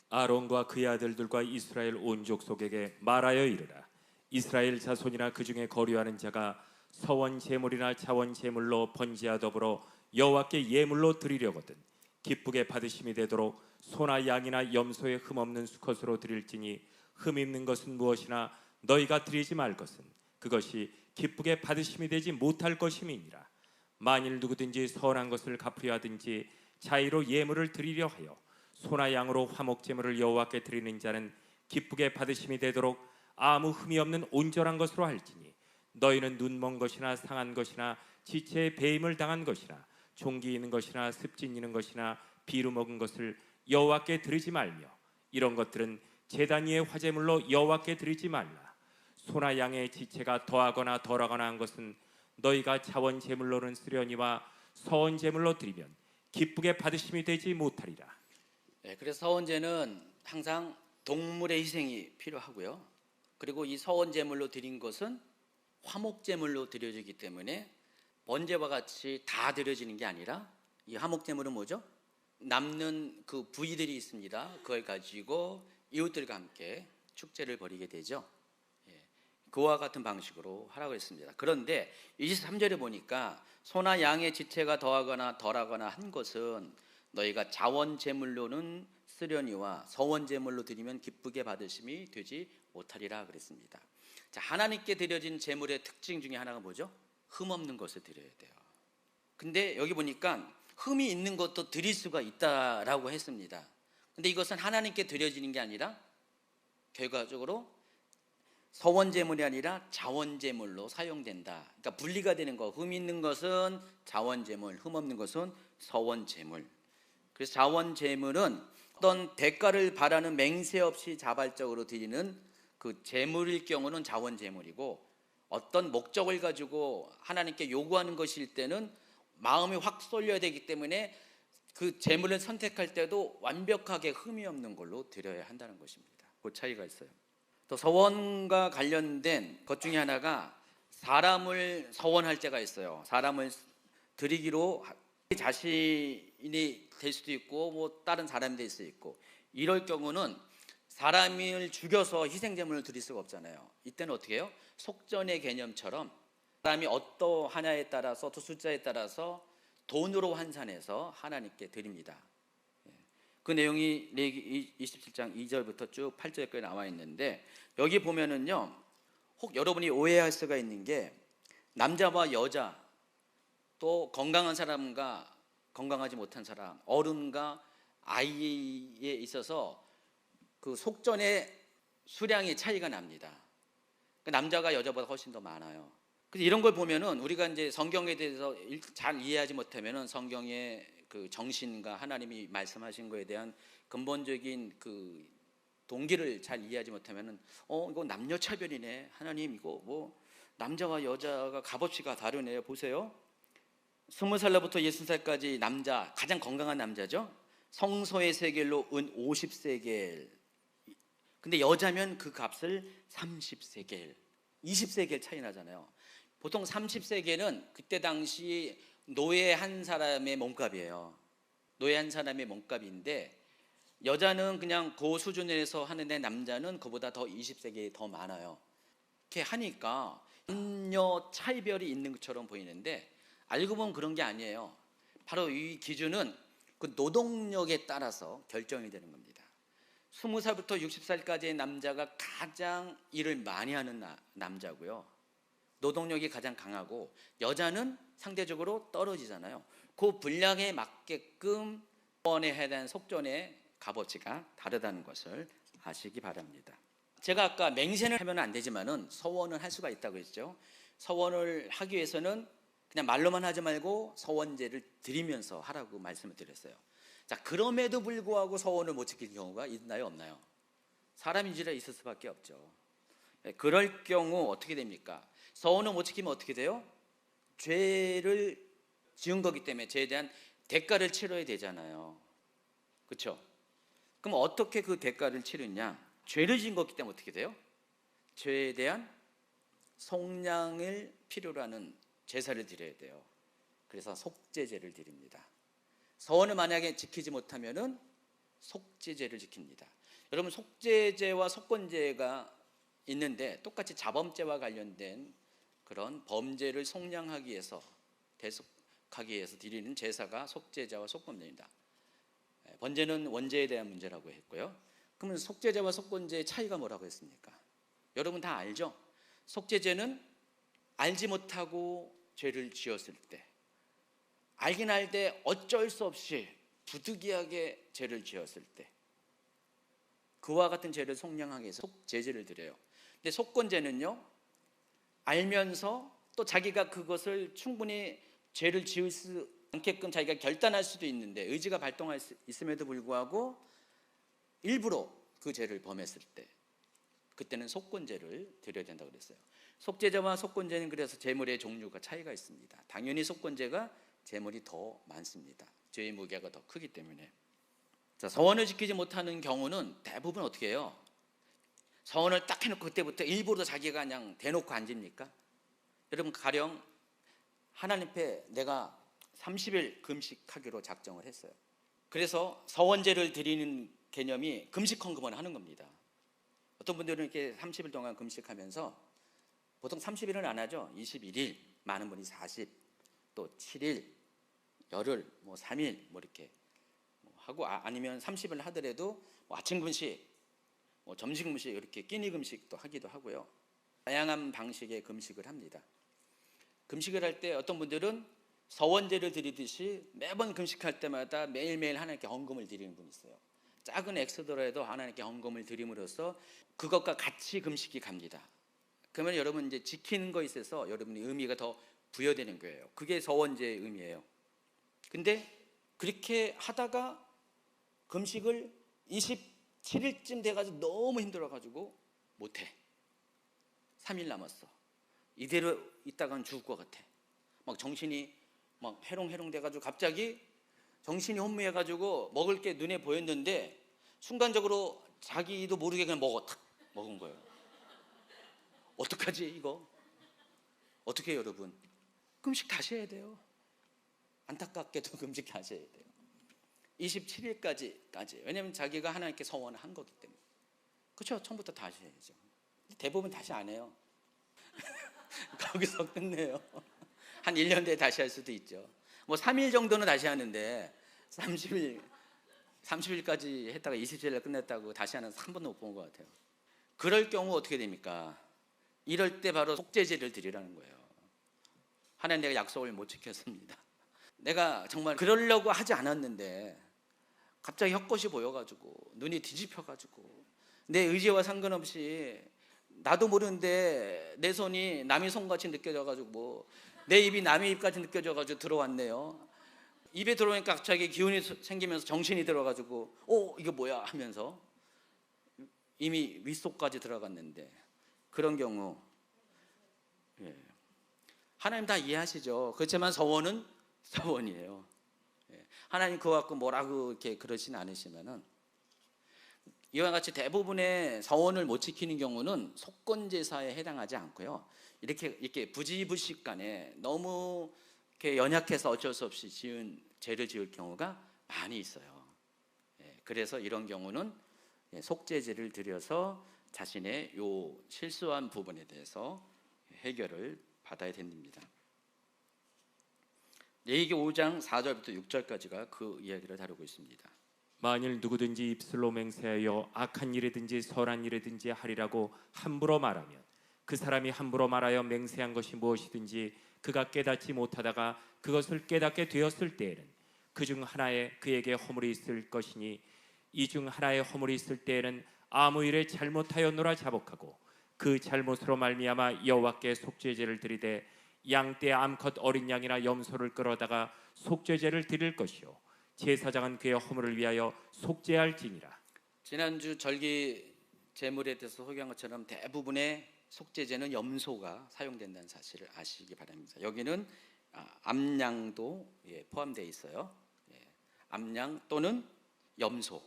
아론과 그의 아들들과 이스라엘 온 족속에게 말하여 이르라. 이스라엘 자손이나 그 중에 거류하는 자가 서원 제물이나 자원 제물로 번제와 더불어 여호와께 예물로 드리려거든 기쁘게 받으심이 되도록 소나 양이나 염소의 흠 없는 수컷으로 드릴지니 흠 있는 것은 무엇이나 너희가 드리지 말 것은 그것이 기쁘게 받으심이 되지 못할 것임이니라. 만일 누구든지 선한 것을 갚으려 하든지 자의로 예물을 드리려 하여 소나 양으로 화목 제물을 여호와께 드리는 자는 기쁘게 받으심이 되도록 아무 흠이 없는 온전한 것으로 할지니 너희는 눈먼 것이나 상한 것이나 지체에 배임을 당한 것이나 종기 있는 것이나 습진 있는 것이나 비루 먹은 것을 여호와께 드리지 말며 이런 것들은 제단 위의 화제물로 여호와께 드리지 말라. 소나 양의 지체가 더하거나 덜하거나 한 것은 너희가 자원 제물로는 쓰려니와 서원 제물로 드리면 기쁘게 받으심이 되지 못하리라. 그래서 서원제는 항상 동물의 희생이 필요하고요. 그리고 이 서원 제물로 드린 것은 화목 제물로 드려지기 때문에 번제와 같이 다 드려지는 게 아니라 이 화목 제물은 뭐죠? 남는 그 부위들이 있습니다. 그걸 가지고 이웃들과 함께 축제를 벌이게 되죠. 그와 같은 방식으로 하라고 했습니다. 그런데 23절에 보니까 소나 양의 지체가 더하거나 덜하거나 한 것은 너희가 자원 제물로는 쓰려니와 서원 제물로 드리면 기쁘게 받으심이 되지 못하리라 그랬습니다. 자, 하나님께 드려진 제물의 특징 중에 하나가 뭐죠? 흠 없는 것을 드려야 돼요. 근데 여기 보니까 흠이 있는 것도 드릴 수가 있다라고 했습니다. 근데 이것은 하나님께 드려지는 게 아니라 결과적으로 서원 제물이 아니라 자원 제물로 사용된다. 그러니까 분리가 되는 거. 흠 있는 것은 자원 제물, 흠 없는 것은 서원 제물. 그래서 자원 제물은 어떤 대가를 바라는 맹세 없이 자발적으로 드리는 그 제물일 경우는 자원 제물이고, 어떤 목적을 가지고 하나님께 요구하는 것일 때는 마음이 확 쏠려야 되기 때문에 그 제물을 선택할 때도 완벽하게 흠이 없는 걸로 드려야 한다는 것입니다. 그 차이가 있어요. 또 서원과 관련된 것 중에 하나가 사람을 서원할 때가 있어요. 사람을 드리기로 자신이 될 수도 있고 뭐 다른 사람이 될 수도 있고, 이럴 경우는 사람을 죽여서 희생제물을 드릴 수가 없잖아요. 이때는 어떻게 해요? 속전의 개념처럼 사람이 어떠하냐에 따라서 또 숫자에 따라서 돈으로 환산해서 하나님께 드립니다. 그 내용이 레위기 27장 2절부터 쭉 8절까지 나와 있는데, 여기 보면은요, 혹 여러분이 오해할 수가 있는 게 남자와 여자, 또 건강한 사람과 건강하지 못한 사람, 어른과 아이에 있어서 그 속전의 수량의 차이가 납니다. 남자가 여자보다 훨씬 더 많아요. 그래서 이런 걸 보면은 우리가 이제 성경에 대해서 잘 이해하지 못하면은 성경의 그 정신과 하나님이 말씀하신 거에 대한 근본적인 그 동기를 잘 이해하지 못하면은 이거 남녀 차별이네. 하나님 이거 뭐 남자와 여자가 값어치가 다르네요. 보세요. 20살부터 60살까지 남자, 가장 건강한 남자죠. 성소의 세겔로 은 50세겔. 근데 여자면 그 값을 30세겔, 20세겔 차이 나잖아요. 보통 30세겔은 그때 당시 노예 한 사람의 몸값이에요. 노예 한 사람의 몸값인데, 여자는 그냥 그 수준에서 하는데 남자는 그보다 더 20세겔이 더 많아요. 이렇게 하니까 남녀 차이별이 있는 것처럼 보이는데 알고 보면 그런 게 아니에요. 바로 이 기준은 그 노동력에 따라서 결정이 되는 겁니다. 20살부터 60살까지의 남자가 가장 일을 많이 하는 남자고요. 노동력이 가장 강하고, 여자는 상대적으로 떨어지잖아요. 그 분량에 맞게끔 서원에 해당 속전의 값어치가 다르다는 것을 아시기 바랍니다. 제가 아까 맹세를 하면 안 되지만은 서원을 할 수가 있다고 했죠. 서원을 하기 위해서는 그냥 말로만 하지 말고 서원제를 드리면서 하라고 말씀을 드렸어요. 자, 그럼에도 불구하고 서원을 못 지킬 경우가 있나요, 없나요? 사람인지라 있을 수밖에 없죠. 그럴 경우 어떻게 됩니까? 서원을 못 지키면 어떻게 돼요? 죄를 지은 거기 때문에 죄에 대한 대가를 치러야 되잖아요. 그렇죠? 그럼 어떻게 그 대가를 치르냐? 죄를 지은 거기 때문에 어떻게 돼요? 죄에 대한 속량을 필요로 하는 제사를 드려야 돼요. 그래서 속죄제를 드립니다. 서원을 만약에 지키지 못하면은 속죄제를 지킵니다. 여러분, 속죄제와 속건제가 있는데 똑같이 자범죄와 관련된 그런 범죄를 속량하기 위해서, 대속하기 위해서 드리는 제사가 속죄제와 속건제입니다. 번제는 원죄에 대한 문제라고 했고요. 그러면 속죄제와 속건제의 차이가 뭐라고 했습니까? 여러분 다 알죠? 속죄제는 알지 못하고 죄를 지었을 때, 알긴 알되 어쩔 수 없이 부득이하게 죄를 지었을 때, 그와 같은 죄를 속량하기 위해서 속죄제를 드려요. 근데 속건제는요, 알면서 또 자기가 그것을 충분히 죄를 지을 수 않게끔 자기가 결단할 수도 있는데, 의지가 발동할 수 있음에도 불구하고 일부러 그 죄를 범했을 때, 그때는 속건제를 드려야 된다고 그랬어요. 속죄제와 속건제는 그래서 제물의 종류가 차이가 있습니다. 당연히 속건제가 제물이 더 많습니다. 죄의 무게가 더 크기 때문에. 자, 서원을 지키지 못하는 경우는 대부분 어떻게 해요? 서원을 딱 해놓고 그때부터 일부러 자기가 그냥 대놓고 앉습니까? 여러분, 가령 하나님 앞에 내가 30일 금식하기로 작정을 했어요. 그래서 서원제를 드리는 개념이 금식 헌금을 하는 겁니다. 어떤 분들은 이렇게 30일 동안 금식하면서 보통 30일은 안 하죠. 21일, 많은 분이 40, 또 7일, 열흘, 뭐 3일 뭐 이렇게 하고, 아니면 30일 하더라도 뭐 아침 금식, 뭐 점심 금식, 이렇게 끼니 금식도 하기도 하고요. 다양한 방식의 금식을 합니다. 금식을 할 때 어떤 분들은 서원제를 드리듯이 매번 금식할 때마다 매일매일 하나님께 헌금을 드리는 분이 있어요. 작은 액수더라도 하나님께 헌금을 드림으로써 그것과 같이 금식이 갑니다. 그러면 여러분 이제 지키는 거에 있어서 여러분의 의미가 더 부여되는 거예요. 그게 서원제의 의미예요. 근데 그렇게 하다가 금식을 27일쯤 돼가지고 너무 힘들어가지고 못해. 3일 남았어. 이대로 있다가는 죽을 것 같아. 막 정신이 막 해롱해롱 돼가지고 갑자기 정신이 혼미해가지고 먹을 게 눈에 보였는데 순간적으로 자기도 모르게 그냥 탁 먹은 거예요. 어떡하지 이거? 어떻게 해요, 여러분? 금식 다시 해야 돼요. 안타깝게도 금식 다시 해야 돼요. 27일까지. 왜냐하면 자기가 하나님께 서원을 한 거기 때문에. 그렇죠? 처음부터 다시 해야죠. 대부분 다시 안 해요. 거기서 끝내요. 한 1년 뒤에 다시 할 수도 있죠. 뭐 3일 정도는 다시 하는데 30일까지 했다가 27일에 끝냈다고 다시 하는 한 번도 못 본 것 같아요. 그럴 경우 어떻게 됩니까? 이럴 때 바로 속죄제를 드리라는 거예요. 하나님, 내가 약속을 못 지켰습니다. 내가 정말 그러려고 하지 않았는데 갑자기 헛것이 보여가지고 눈이 뒤집혀가지고 내 의지와 상관없이 나도 모르는데 내 손이 남의 손같이 느껴져가지고 내 입이 남의 입같이 느껴져가지고 들어왔네요. 입에 들어오니까 갑자기 기운이 생기면서 정신이 들어가지고 이거 뭐야 하면서 이미 윗속까지 들어갔는데, 그런 경우 하나님 다 이해하시죠. 그렇지만 서원은 서원이에요. 하나님 그거 갖고 뭐라고 이렇게 그러진 않으시면은, 이와 같이 대부분의 서원을 못 지키는 경우는 속건제사에 해당하지 않고요. 이렇게 부지불식간에 너무 이렇게 연약해서 어쩔 수 없이 죄를 지을 경우가 많이 있어요. 그래서 이런 경우는 속죄제를 드려서 자신의 요 실수한 부분에 대해서 해결을 받아야 됩니다. 레위기 5장 4절부터 6절까지가 그 이야기를 다루고 있습니다. 만일 누구든지 입술로 맹세하여 악한 일이든지 선한 일이든지 하리라고 함부로 말하면, 그 사람이 함부로 말하여 맹세한 것이 무엇이든지 그가 깨닫지 못하다가 그것을 깨닫게 되었을 때에는 그 중 하나에 그에게 허물이 있을 것이니, 이 중 하나에 허물이 있을 때에는 아무 일에 잘못하였노라 자복하고 그 잘못으로 말미암아 여호와께 속죄제를 드리되 양떼 암컷 어린 양이나 염소를 끌어다가 속죄제를 드릴 것이요 제사장은 그의 허물을 위하여 속죄할지니라. 지난주 절기 제물에 대해서 소개한 것처럼 대부분의 속죄제는 염소가 사용된다는 사실을 아시기 바랍니다. 여기는 암양도 포함되어 있어요. 암양 또는 염소,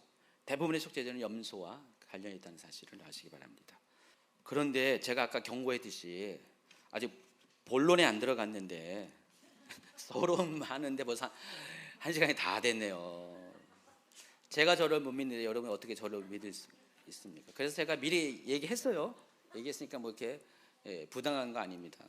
대부분의 속죄제는 염소와 관련이 있다는 사실을 아시기 바랍니다. 그런데 제가 아까 경고했듯이 아직 본론에 안 들어갔는데 서론 하는데 벌써 1시간이 다 됐네요. 제가 저를 못 믿는데 여러분 어떻게 저를 믿을 수 있습니까? 그래서 제가 미리 얘기했어요. 얘기했으니까 뭐 이렇게 부당한 거 아닙니다.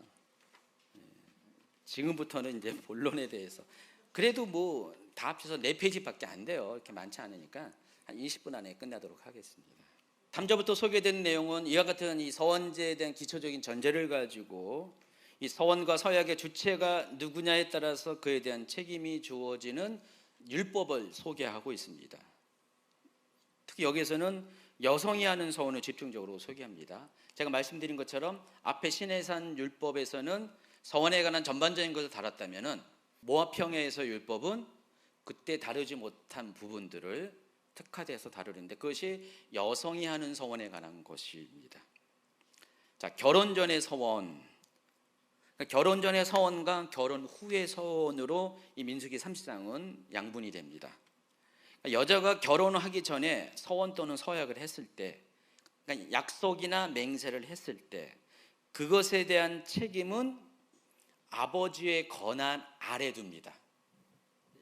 지금부터는 이제 본론에 대해서, 그래도 뭐 다 합쳐서 4페이지밖에 안 돼요. 이렇게 많지 않으니까 한 20분 안에 끝나도록 하겠습니다. 3절부터 소개된 내용은 이와 같은 이 서원제에 대한 기초적인 전제를 가지고 이 서원과 서약의 주체가 누구냐에 따라서 그에 대한 책임이 주어지는 율법을 소개하고 있습니다. 특히 여기에서는 여성이 하는 서원을 집중적으로 소개합니다. 제가 말씀드린 것처럼 앞에 시내산 율법에서는 서원에 관한 전반적인 것을 다뤘다면은 모압 평야에서 율법은 그때 다루지 못한 부분들을 특화돼서 다루는데, 그것이 여성이 하는 서원에 관한 것입니다. 자, 결혼 전의 서원, 결혼 전의 서원과 결혼 후의 서원으로 이 민수기 30장은 양분이 됩니다. 여자가 결혼하기 전에 서원 또는 서약을 했을 때, 그러니까 약속이나 맹세를 했을 때 그것에 대한 책임은 아버지의 권한 아래 둡니다.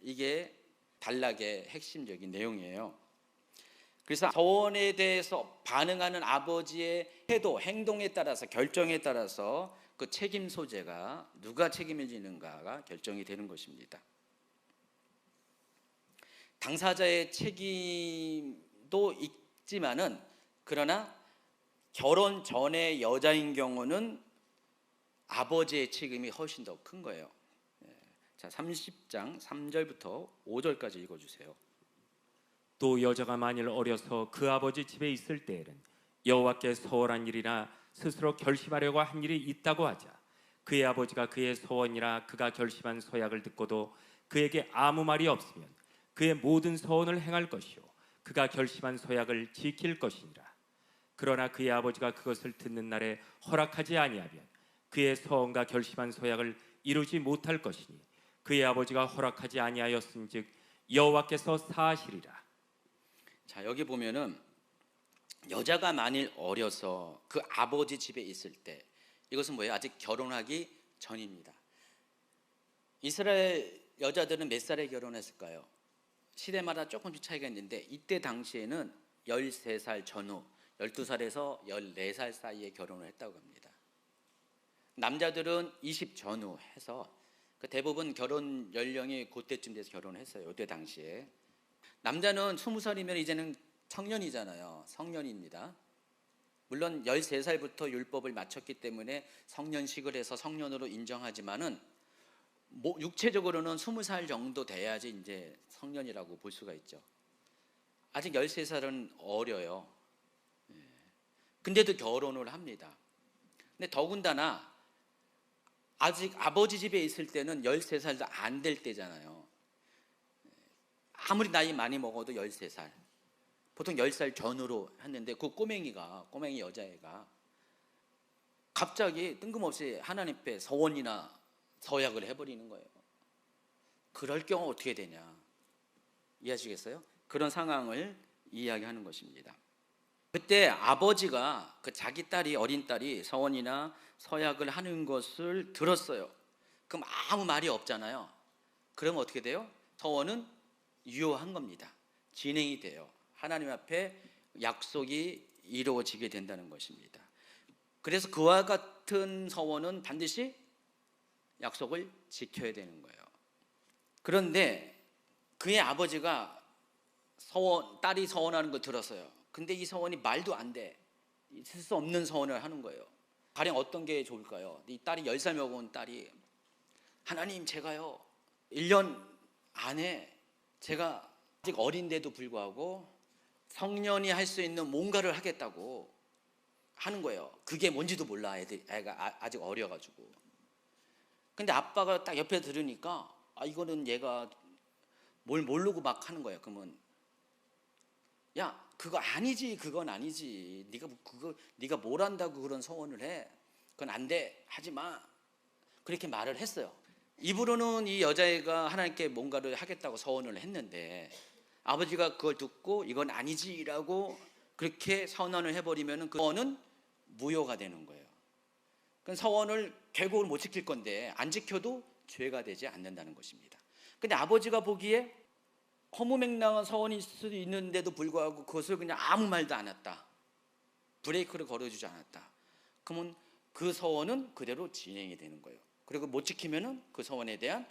이게 단락의 핵심적인 내용이에요. 그래서 서원에 대해서 반응하는 아버지의 태도, 행동에 따라서, 결정에 따라서 그 책임 소재가 누가 책임을 지는가가 결정이 되는 것입니다. 당사자의 책임도 있지만은, 그러나 결혼 전의 여자인 경우는 아버지의 책임이 훨씬 더 큰 거예요. 자, 30장 3절부터 5절까지 읽어주세요. 또 여자가 만일 어려서 그 아버지 집에 있을 때에는 여호와께 서원한 일이나 스스로 결심하려고 한 일이 있다고 하자 그의 아버지가 그의 서원이나 그가 결심한 서약을 듣고도 그에게 아무 말이 없으면 그의 모든 서원을 행할 것이요 그가 결심한 서약을 지킬 것이니라. 그러나 그의 아버지가 그것을 듣는 날에 허락하지 아니하면 그의 서원과 결심한 서약을 이루지 못할 것이니 그의 아버지가 허락하지 아니하였은즉 여호와께서 사하시리라. 자, 여기 보면은 여자가 만일 어려서 그 아버지 집에 있을 때, 이것은 뭐예요? 아직 결혼하기 전입니다. 이스라엘 여자들은 몇 살에 결혼했을까요? 시대마다 조금씩 차이가 있는데, 이때 당시에는 13살 전후, 12살에서 14살 사이에 결혼을 했다고 합니다. 남자들은 20 전후 해서 대부분 결혼 연령이 그때쯤 돼서 결혼을 했어요. 이때 당시에. 남자는 20살이면 이제는 청년이잖아요. 성년입니다. 물론 13살부터 율법을 마쳤기 때문에 성년식을 해서 성년으로 인정하지만은 육체적으로는 20살 정도 돼야지 이제 성년이라고 볼 수가 있죠. 아직 13살은 어려요. 근데도 결혼을 합니다. 근데 더군다나 아직 아버지 집에 있을 때는 13살도 안 될 때잖아요. 아무리 나이 많이 먹어도 13살. 보통 10살 전후로 했는데 그 꼬맹이 여자애가 갑자기 뜬금없이 하나님 앞에 서원이나 서약을 해버리는 거예요. 그럴 경우 어떻게 되냐, 이해하시겠어요? 그런 상황을 이야기하는 것입니다. 그때 아버지가 자기 딸이, 어린 딸이 서원이나 서약을 하는 것을 들었어요. 그럼 아무 말이 없잖아요. 그럼 어떻게 돼요? 서원은 유효한 겁니다. 진행이 돼요. 하나님 앞에 약속이 이루어지게 된다는 것입니다. 그래서 그와 같은 서원은 반드시 약속을 지켜야 되는 거예요. 그런데 그의 아버지가 딸이 서원하는 걸 들었어요. 근데 이 서원이 말도 안 돼. 있을 수 없는 서원을 하는 거예요. 가령 어떤 게 좋을까요? 이 딸이 10살 먹은 딸이, 하나님, 제가요 1년 안에 제가 아직 어린데도 불구하고 성년이 할 수 있는 뭔가를 하겠다고 하는 거예요. 그게 뭔지도 몰라. 애가 아직 어려가지고. 근데 아빠가 딱 옆에 들으니까 이거는 얘가 뭘 모르고 막 하는 거예요. 그러면 야, 그거 아니지, 그건 아니지. 네가 뭘 안다고 그런 서원을 해? 그건 안 돼, 하지 마. 그렇게 말을 했어요. 입으로는 이 여자애가 하나님께 뭔가를 하겠다고 서원을 했는데 아버지가 그걸 듣고 이건 아니지라고 그렇게 선언을 해버리면 그 서원은 무효가 되는 거예요. 그 서원을 결국은 못 지킬 건데 안 지켜도 죄가 되지 않는다는 것입니다. 근데 아버지가 보기에 허무맹랑한 서원일 수도 있는데도 불구하고 그것을 그냥 아무 말도 안 했다. 브레이크를 걸어주지 않았다. 그러면 그 서원은 그대로 진행이 되는 거예요. 그리고 못 지키면은 그 서원에 대한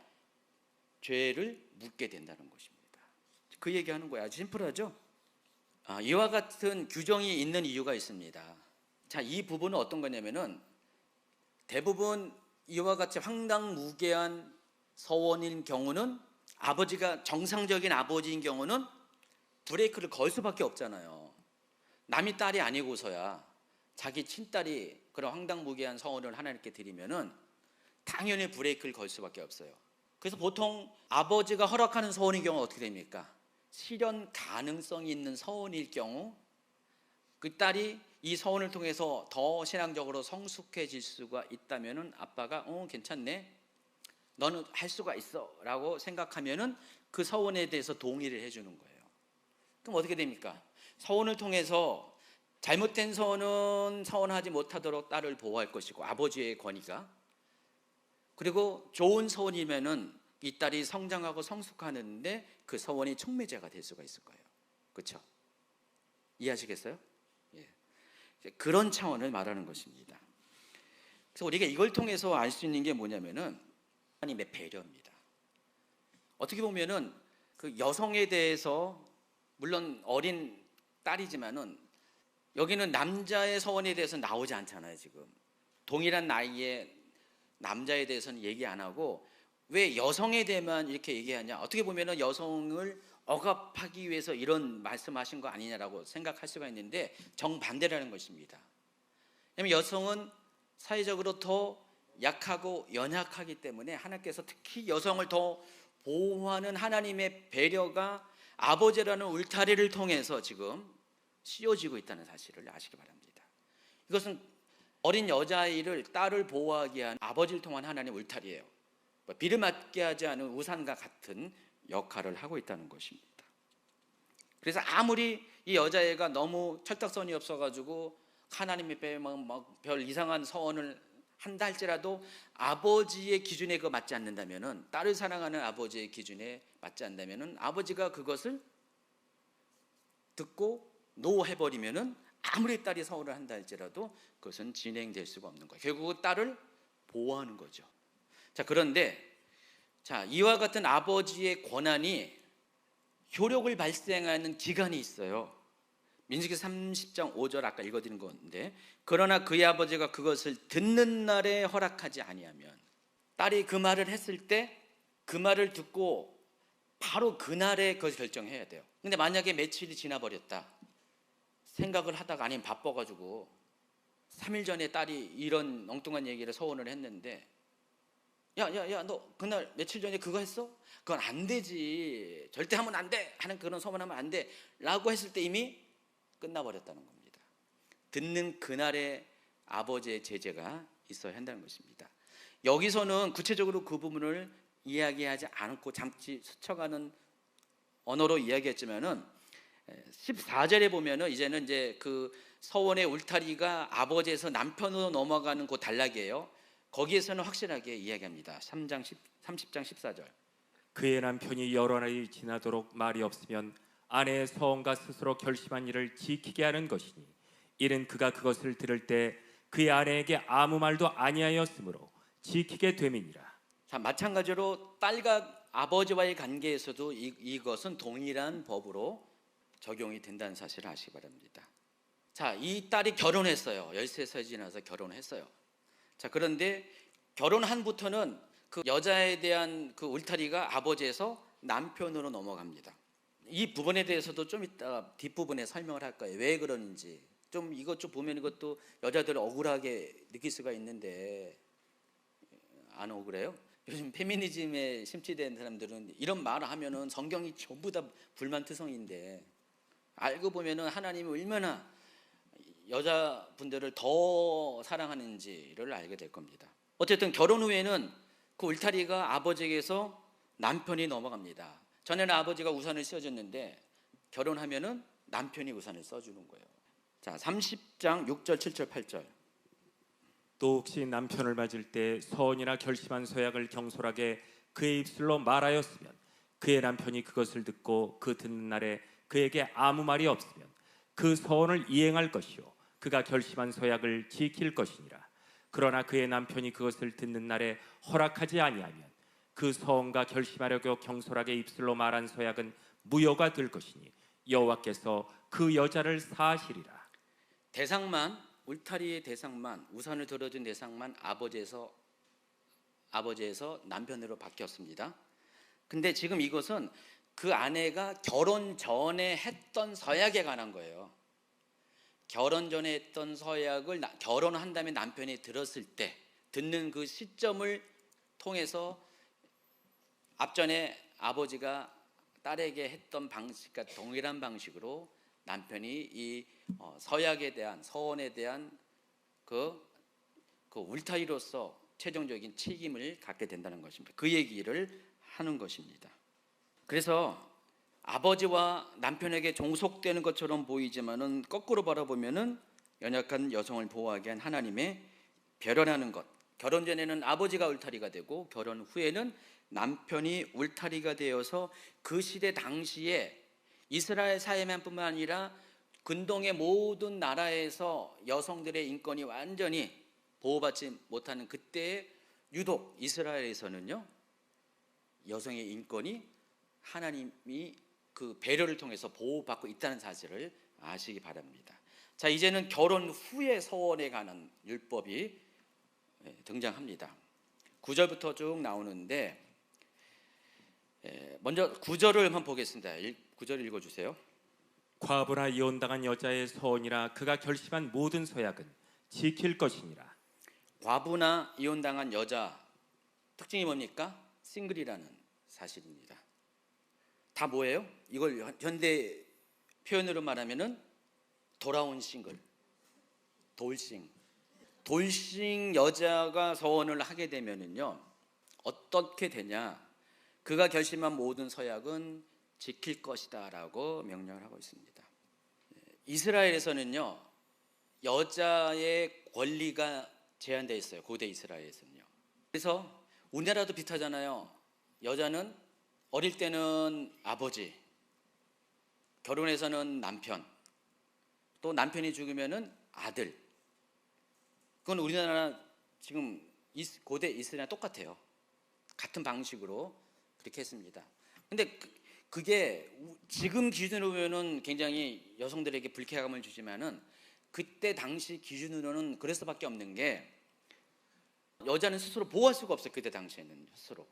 죄를 묻게 된다는 것입니다. 그 얘기하는 거예요. 아주 심플하죠? 이와 같은 규정이 있는 이유가 있습니다. 자, 이 부분은 어떤 거냐면은 대부분 이와 같이 황당무계한 서원인 경우는 아버지가 정상적인 아버지인 경우는 브레이크를 걸 수밖에 없잖아요. 남이 딸이 아니고서야 자기 친딸이 그런 황당무계한 서원을 하나님께 드리면은 당연히 브레이크를 걸 수밖에 없어요. 그래서 보통 아버지가 허락하는 서원인 경우 어떻게 됩니까? 실현 가능성이 있는 서원일 경우 그 딸이 이 서원을 통해서 더 신앙적으로 성숙해질 수가 있다면은 아빠가 괜찮네, 너는 할 수가 있어 라고 생각하면은 그 서원에 대해서 동의를 해주는 거예요. 그럼 어떻게 됩니까? 서원을 통해서 잘못된 서원은 서원하지 못하도록 딸을 보호할 것이고 아버지의 권위가, 그리고 좋은 서원이면은 이 딸이 성장하고 성숙하는데 그 서원이 촉매제가 될 수가 있을 거예요. 그렇죠? 이해하시겠어요? 예. 이제 그런 차원을 말하는 것입니다. 그래서 우리가 이걸 통해서 알 수 있는 게 뭐냐면은 하나님의 배려입니다. 어떻게 보면은 그 여성에 대해서 물론 어린 딸이지만은 여기는 남자의 서원에 대해서 나오지 않잖아요. 지금 동일한 나이의 남자에 대해서는 얘기 안 하고 왜 여성에 대해만 이렇게 얘기하냐? 어떻게 보면은 여성을 억압하기 위해서 이런 말씀하신 거 아니냐라고 생각할 수가 있는데 정반대라는 것입니다. 왜냐하면 여성은 사회적으로 더 약하고 연약하기 때문에 하나님께서 특히 여성을 더 보호하는 하나님의 배려가 아버지라는 울타리를 통해서 지금 씌워지고 있다는 사실을 아시기 바랍니다. 이것은 어린 여자아이를 딸을 보호하기 위한 아버지를 통한 하나님의 울타리예요. 비를 맞게 하지 않은 우산과 같은 역할을 하고 있다는 것입니다. 그래서 아무리 이 여자애가 너무 철딱선이 없어가지고 하나님의 별 이상한 서원을 한다 할지라도 아버지의 기준에 그 맞지 않는다면은, 딸을 사랑하는 아버지의 기준에 맞지 않는다면은 아버지가 그것을 듣고 노해버리면은 아무리 딸이 서원을 한다 할지라도 그것은 진행될 수가 없는 거예요. 결국 딸을 보호하는 거죠. 자, 그런데 이와 같은 아버지의 권한이 효력을 발생하는 기간이 있어요. 민수기 30장 5절 아까 읽어드린 건데, 그러나 그의 아버지가 그것을 듣는 날에 허락하지 아니하면, 딸이 그 말을 했을 때 그 말을 듣고 바로 그날에 그것을 결정해야 돼요. 근데 만약에 며칠이 지나버렸다, 생각을 하다가 아니면 바빠가지고 3일 전에 딸이 이런 엉뚱한 얘기를 서원을 했는데, 야, 너 그날 며칠 전에 그거 했어? 그건 안 되지, 절대 하면 안 돼 하는 그런 서원하면 안 돼 라고 했을 때 이미 끝나버렸다는 겁니다. 듣는 그날에 아버지의 제재가 있어야 한다는 것입니다. 여기서는 구체적으로 그 부분을 이야기하지 않고 잠시 스쳐가는 언어로 이야기했지만은 14절에 보면은 이제는 이제 그 서원의 울타리가 아버지에서 남편으로 넘어가는 그 단락이에요. 거기에서는 확실하게 이야기합니다. 30장 14절. 그의 남편이 여러 날이 지나도록 말이 없으면 아내의 서원과 스스로 결심한 일을 지키게 하는 것이니, 이는 그가 그것을 들을 때 그의 아내에게 아무 말도 아니하였으므로 지키게 됨이니라. 자, 마찬가지로 딸과 아버지와의 관계에서도 이것은 동일한 법으로 적용이 된다는 사실을 아시기 바랍니다. 자, 이 딸이 결혼했어요. 13살 지나서 결혼했어요. 자, 그런데 결혼한부터는 그 여자에 대한 그 울타리가 아버지에서 남편으로 넘어갑니다. 이 부분에 대해서도 좀 이따 뒷부분에 설명을 할 거예요. 왜 그러는지. 좀 이것 좀 보면 이것도 여자들 억울하게 느낄 수가 있는데, 안 억울해요? 요즘 페미니즘에 심취된 사람들은 이런 말을 하면은 성경이 전부 다 불만투성인데, 알고 보면은 하나님이 얼마나 여자분들을 더 사랑하는지를 알게 될 겁니다. 어쨌든 결혼 후에는 그 울타리가 아버지에게서 남편이 넘어갑니다. 전에는 아버지가 우산을 씌워줬는데 결혼하면은 남편이 우산을 써주는 거예요. 자, 30장 6절 7절 8절. 또 혹시 남편을 맞을 때 서원이나 결심한 서약을 경솔하게 그의 입술로 말하였으면, 그의 남편이 그것을 듣고 그 듣는 날에 그에게 아무 말이 없으면 그 서원을 이행할 것이요 그가 결심한 서약을 지킬 것이니라. 그러나 그의 남편이 그것을 듣는 날에 허락하지 아니하면 그 서원과 결심하려고 경솔하게 입술로 말한 서약은 무효가 될 것이니 여호와께서 그 여자를 사하시리라. 대상만, 울타리의 대상만, 우산을 들어준 대상만 아버지에서 남편으로 바뀌었습니다. 근데 지금 이것은 그 아내가 결혼 전에 했던 서약에 관한 거예요. 결혼 전에 했던 서약을 결혼한 다음에 남편이 들었을 때 듣는 그 시점을 통해서 앞전에 아버지가 딸에게 했던 방식과 동일한 방식으로 남편이 이 서약에 대한, 서원에 대한 그 울타리로서 최종적인 책임을 갖게 된다는 것입니다. 그 얘기를 하는 것입니다. 그래서 아버지와 남편에게 종속되는 것처럼 보이지만은 거꾸로 바라보면은 연약한 여성을 보호하기 위한 하나님의 배려라는 것. 결혼 전에는 아버지가 울타리가 되고 결혼 후에는 남편이 울타리가 되어서 그 시대 당시에 이스라엘 사회만뿐만 아니라 근동의 모든 나라에서 여성들의 인권이 완전히 보호받지 못하는 그때에 유독 이스라엘에서는요, 여성의 인권이 하나님이 그 배려를 통해서 보호받고 있다는 사실을 아시기 바랍니다. 자, 이제는 결혼 후의 서원에 관한 율법이 등장합니다. 9절부터 쭉 나오는데 먼저 9절을 한번 보겠습니다. 9절 읽어주세요. 과부나 이혼당한 여자의 서원이라 그가 결심한 모든 서약은 지킬 것이니라. 과부나 이혼당한 여자 특징이 뭡니까? 싱글이라는 사실입니다. 다 뭐예요? 이걸 현대 표현으로 말하면은 돌아온 싱글, 돌싱 여자가 서원을 하게 되면은요, 어떻게 되냐? 그가 결심한 모든 서약은 지킬 것이다라고 명령을 하고 있습니다. 이스라엘에서는요, 여자의 권리가 제한되어 있어요. 고대 이스라엘에서는요. 그래서 우리나라도 비슷하잖아요. 여자는 어릴 때는 아버지, 결혼해서는 남편, 또 남편이 죽으면은 아들. 그건 우리나라 지금 고대 이스라엘 똑같아요. 같은 방식으로 그렇게 했습니다. 근데 그게 지금 기준으로 보면은 굉장히 여성들에게 불쾌감을 주지만은 그때 당시 기준으로는 그럴 수밖에 없는 게 여자는 스스로 보호할 수가 없어요. 그때 당시에는 스스로.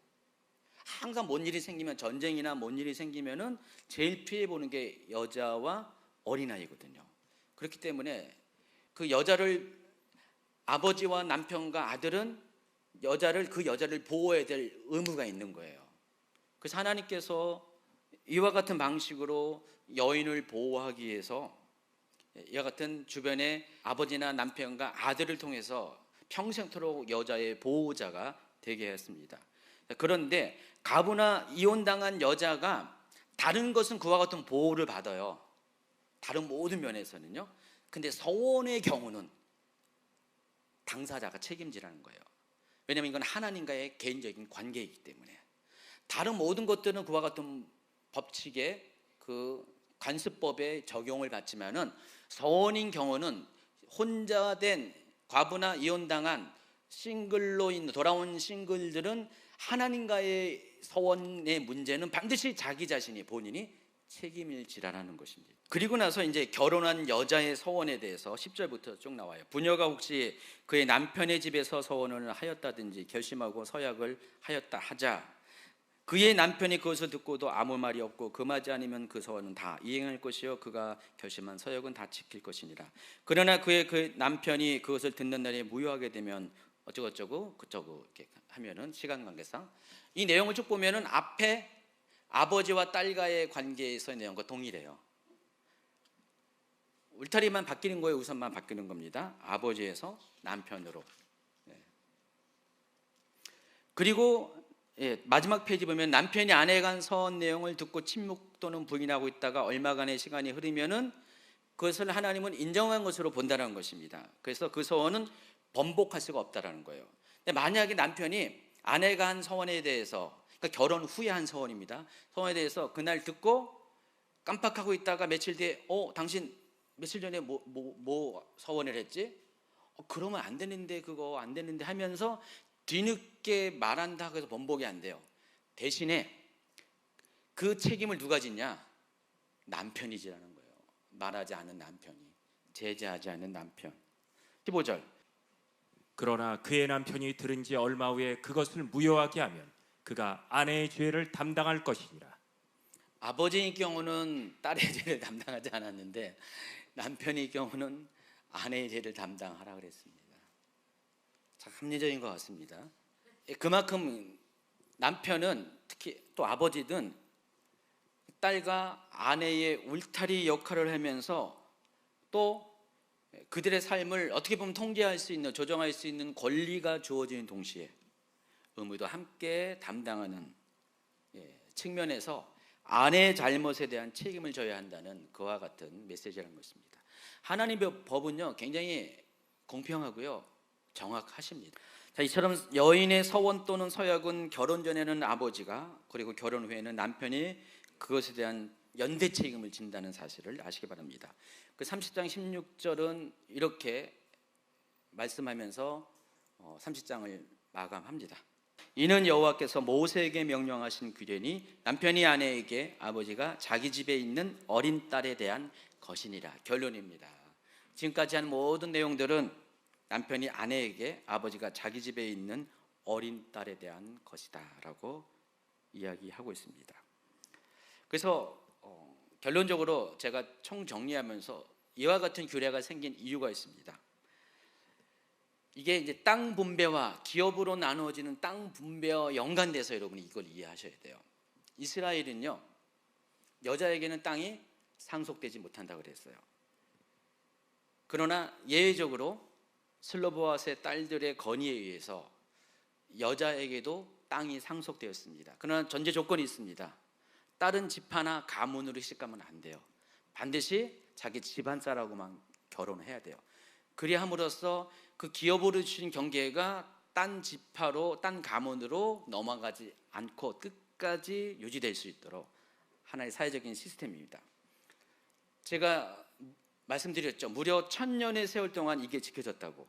항상 뭔 일이 생기면, 전쟁이나 뭔 일이 생기면은 제일 피해 보는 게 여자와 어린아이거든요. 그렇기 때문에 그 여자를, 아버지와 남편과 아들은 그 여자를 보호해야 될 의무가 있는 거예요. 그래서 하나님께서 이와 같은 방식으로 여인을 보호하기 위해서 이와 같은 주변의 아버지나 남편과 아들을 통해서 평생토록 여자의 보호자가 되게 했습니다. 그런데 가부나 이혼당한 여자가 다른 것은 그와 같은 보호를 받아요. 다른 모든 면에서는요. 근데 서원의 경우는 당사자가 책임지라는 거예요. 왜냐하면 이건 하나님과의 개인적인 관계이기 때문에. 다른 모든 것들은 그와 같은 법칙의 그 관습법에 적용을 받지만은 서원인 경우는 혼자 된 과부나 이혼당한 싱글로 있는 돌아온 싱글들은 하나님과의 서원의 문제는 반드시 자기 자신이 본인이 책임을 지라라는 것입니다. 그리고 나서 이제 결혼한 여자의 서원에 대해서 10절부터 쭉 나와요. 부녀가 혹시 그의 남편의 집에서 서원을 하였다든지 결심하고 서약을 하였다 하자, 그의 남편이 그것을 듣고도 아무 말이 없고 금하지 않으면 그 서원은 다 이행할 것이요 그가 결심한 서약은 다 지킬 것이니라. 그러나 그 남편이 그것을 듣는 날에 무효하게 되면 어쩌고저쩌고 그쩌고 이렇게 하면은 시간 관계상 이 내용을 쭉 보면은 앞에 아버지와 딸과의 관계에서의 내용과 동일해요. 울타리만 바뀌는 거예요. 우선만 바뀌는 겁니다. 아버지에서 남편으로. 그리고 마지막 페이지 보면 남편이 아내에 간 서원 내용을 듣고 침묵 또는 부인하고 있다가 얼마간의 시간이 흐르면은 그것을 하나님은 인정한 것으로 본다는 것입니다. 그래서 그 서원은 번복할 수가 없다라는 거예요. 근데 만약에 남편이 아내가 한 서원에 대해서, 그러니까 결혼 후에 한 서원입니다. 서원에 대해서 그날 듣고 깜빡하고 있다가 며칠 뒤에 당신 며칠 전에 뭐 서원을 했지? 그러면 안 되는데, 그거 안 되는데 하면서 뒤늦게 말한다고 해서 번복이 안 돼요. 대신에 그 책임을 누가 짓냐? 남편이 지라는 거예요. 말하지 않은 남편이, 제재하지 않은 남편. 15절. 그러나 그의 남편이 들은 지 얼마 후에 그것을 무효하게 하면 그가 아내의 죄를 담당할 것이니라. 아버지의 경우는 딸의 죄를 담당하지 않았는데 남편의 경우는 아내의 죄를 담당하라 그랬습니다. 참 합리적인 것 같습니다. 그만큼 남편은, 특히 또 아버지든 딸과 아내의 울타리 역할을 하면서 또 그들의 삶을 어떻게 보면 통제할 수 있는, 조정할 수 있는 권리가 주어지는 동시에 의무도 함께 담당하는 측면에서 아내의 잘못에 대한 책임을 져야 한다는 그와 같은 메시지라는 것입니다. 하나님의 법은요 굉장히 공평하고요 정확하십니다. 자, 이처럼 여인의 서원 또는 서약은 결혼 전에는 아버지가, 그리고 결혼 후에는 남편이 그것에 대한 연대 책임을 진다는 사실을 아시기 바랍니다. 그 30장 16절은 이렇게 말씀하면서 30장을 마감합니다. 이는 여호와께서 모세에게 명령하신 규례니 남편이 아내에게 아버지가 자기 집에 있는 어린 딸에 대한 것이니라. 결론입니다. 지금까지 한 모든 내용들은 남편이 아내에게 아버지가 자기 집에 있는 어린 딸에 대한 것이다라고 이야기하고 있습니다. 그래서 결론적으로 제가 총정리하면서 이와 같은 규례가 생긴 이유가 있습니다. 이게 이제 땅 분배와 기업으로 나누어지는 땅 분배와 연관돼서 여러분이 이걸 이해하셔야 돼요. 이스라엘은요, 여자에게는 땅이 상속되지 못한다고 그랬어요. 그러나 예외적으로 슬로보아스의 딸들의 건의에 의해서 여자에게도 땅이 상속되었습니다. 그러나 전제 조건이 있습니다. 다른 지파나 가문으로 시집가면 안 돼요. 반드시 자기 집안사람하고만 결혼을 해야 돼요. 그리함으로써 그 기업으로 주신 경계가 딴 지파로, 딴 가문으로 넘어가지 않고 끝까지 유지될 수 있도록 하나의 사회적인 시스템입니다. 제가 말씀드렸죠. 무려 1000년의 세월 동안 이게 지켜졌다고.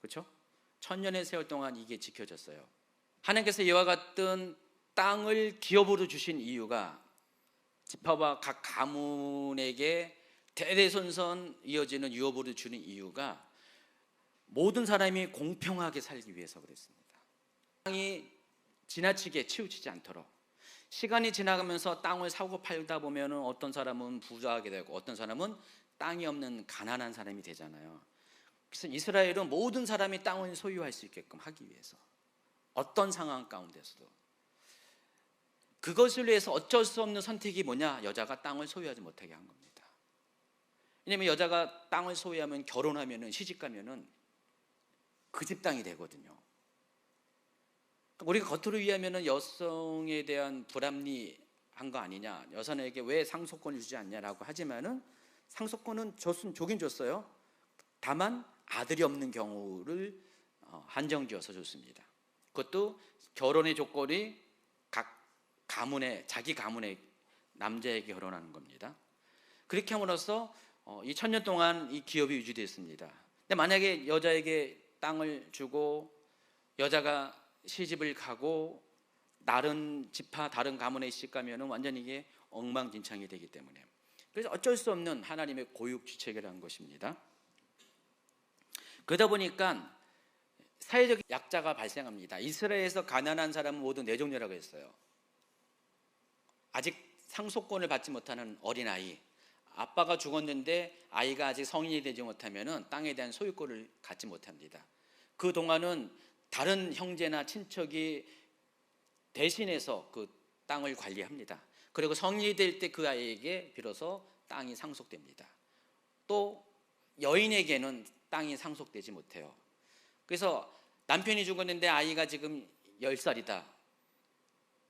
그렇죠? 1000년의 세월 동안 이게 지켜졌어요. 하나님께서 이와 같은 땅을 기업으로 주신 이유가 지파와 각 가문에게 대대손손 이어지는 유업으로 주는 이유가 모든 사람이 공평하게 살기 위해서 그랬습니다. 땅이 지나치게 치우치지 않도록. 시간이 지나가면서 땅을 사고 팔다 보면 어떤 사람은 부자하게 되고 어떤 사람은 땅이 없는 가난한 사람이 되잖아요. 그래서 이스라엘은 모든 사람이 땅을 소유할 수 있게끔 하기 위해서 어떤 상황 가운데서도 그것을 위해서 어쩔 수 없는 선택이 뭐냐? 여자가 땅을 소유하지 못하게 한 겁니다. 왜냐하면 여자가 땅을 소유하면 결혼하면 시집가면 그 집 땅이 되거든요. 우리가 겉으로 이해하면 여성에 대한 불합리한 거 아니냐, 여성에게 왜 상속권을 주지 않냐라고 하지만은 상속권은 조긴 줬어요. 다만 아들이 없는 경우를 한정지어서 줬습니다. 그것도 결혼의 조건이 각 가문의, 자기 가문의 남자에게 결혼하는 겁니다. 그렇게 함으로써 이 1000년 동안 이 기업이 유지됐습니다. 근데 만약에 여자에게 땅을 주고 여자가 시집을 가고 다른 지파, 다른 가문에 시집가면 완전히 이게 엉망진창이 되기 때문에, 그래서 어쩔 수 없는 하나님의 고육지책이라는 것입니다. 그러다 보니까 사회적 약자가 발생합니다. 이스라엘에서 가난한 사람은 모두 내종녀라고 했어요. 아직 상속권을 받지 못하는 어린아이, 아빠가 죽었는데 아이가 아직 성인이 되지 못하면 땅에 대한 소유권을 갖지 못합니다. 그 동안은 다른 형제나 친척이 대신해서 그 땅을 관리합니다. 그리고 성인이 될 때 그 아이에게 비로소 땅이 상속됩니다. 또 여인에게는 땅이 상속되지 못해요. 그래서 남편이 죽었는데 아이가 지금 10살이다.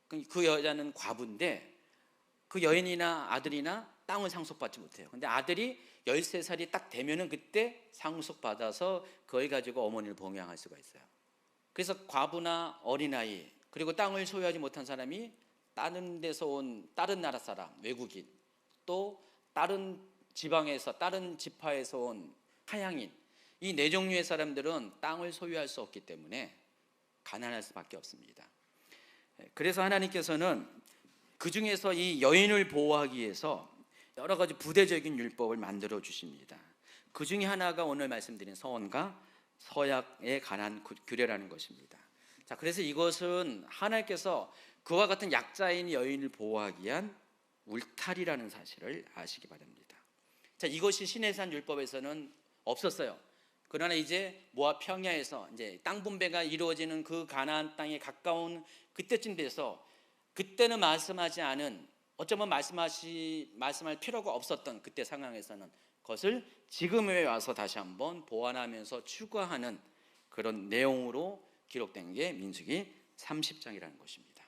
그 여자는 과부인데 그 여인이나 아들이나 땅을 상속받지 못해요. 근데 아들이 13살이 딱 되면은 그때 상속받아서 그걸 가지고 어머니를 봉양할 수가 있어요. 그래서 과부나 어린아이, 그리고 땅을 소유하지 못한 사람이 다른 데서 온 다른 나라 사람, 외국인, 또 다른 지방에서, 다른 지파에서 온 타향인, 이 네 종류의 사람들은 땅을 소유할 수 없기 때문에 가난할 수밖에 없습니다. 그래서 하나님께서는 그 중에서 이 여인을 보호하기 위해서 여러 가지 부대적인 율법을 만들어 주십니다. 그 중에 하나가 오늘 말씀드린 서원과 서약에 관한 규례라는 것입니다. 자, 그래서 이것은 하나님께서 그와 같은 약자인 여인을 보호하기 위한 울타리라는 사실을 아시기 바랍니다. 자, 이것이 시내산 율법에서는 없었어요. 그러나 이제 모압 평야에서 이제 땅 분배가 이루어지는 그 가나안 땅에 가까운 그때쯤 돼서, 그때는 말씀하지 않은, 어쩌면 말씀할 필요가 없었던 그때 상황에서는 그것을 지금에 와서 다시 한번 보완하면서 추가하는 그런 내용으로 기록된 게 민수기 30장이라는 것입니다.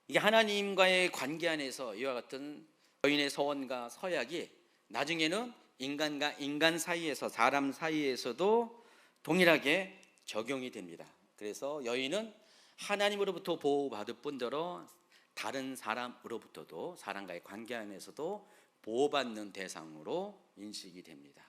이게 하나님과의 관계 안에서 이와 같은 여인의 서원과 서약이 나중에는 인간과 인간 사이에서, 사람 사이에서도 동일하게 적용이 됩니다. 그래서 여인은 하나님으로부터 보호받을 뿐더러 다른 사람으로부터도 사람과의 관계 안에서도 보호받는 대상으로 인식이 됩니다.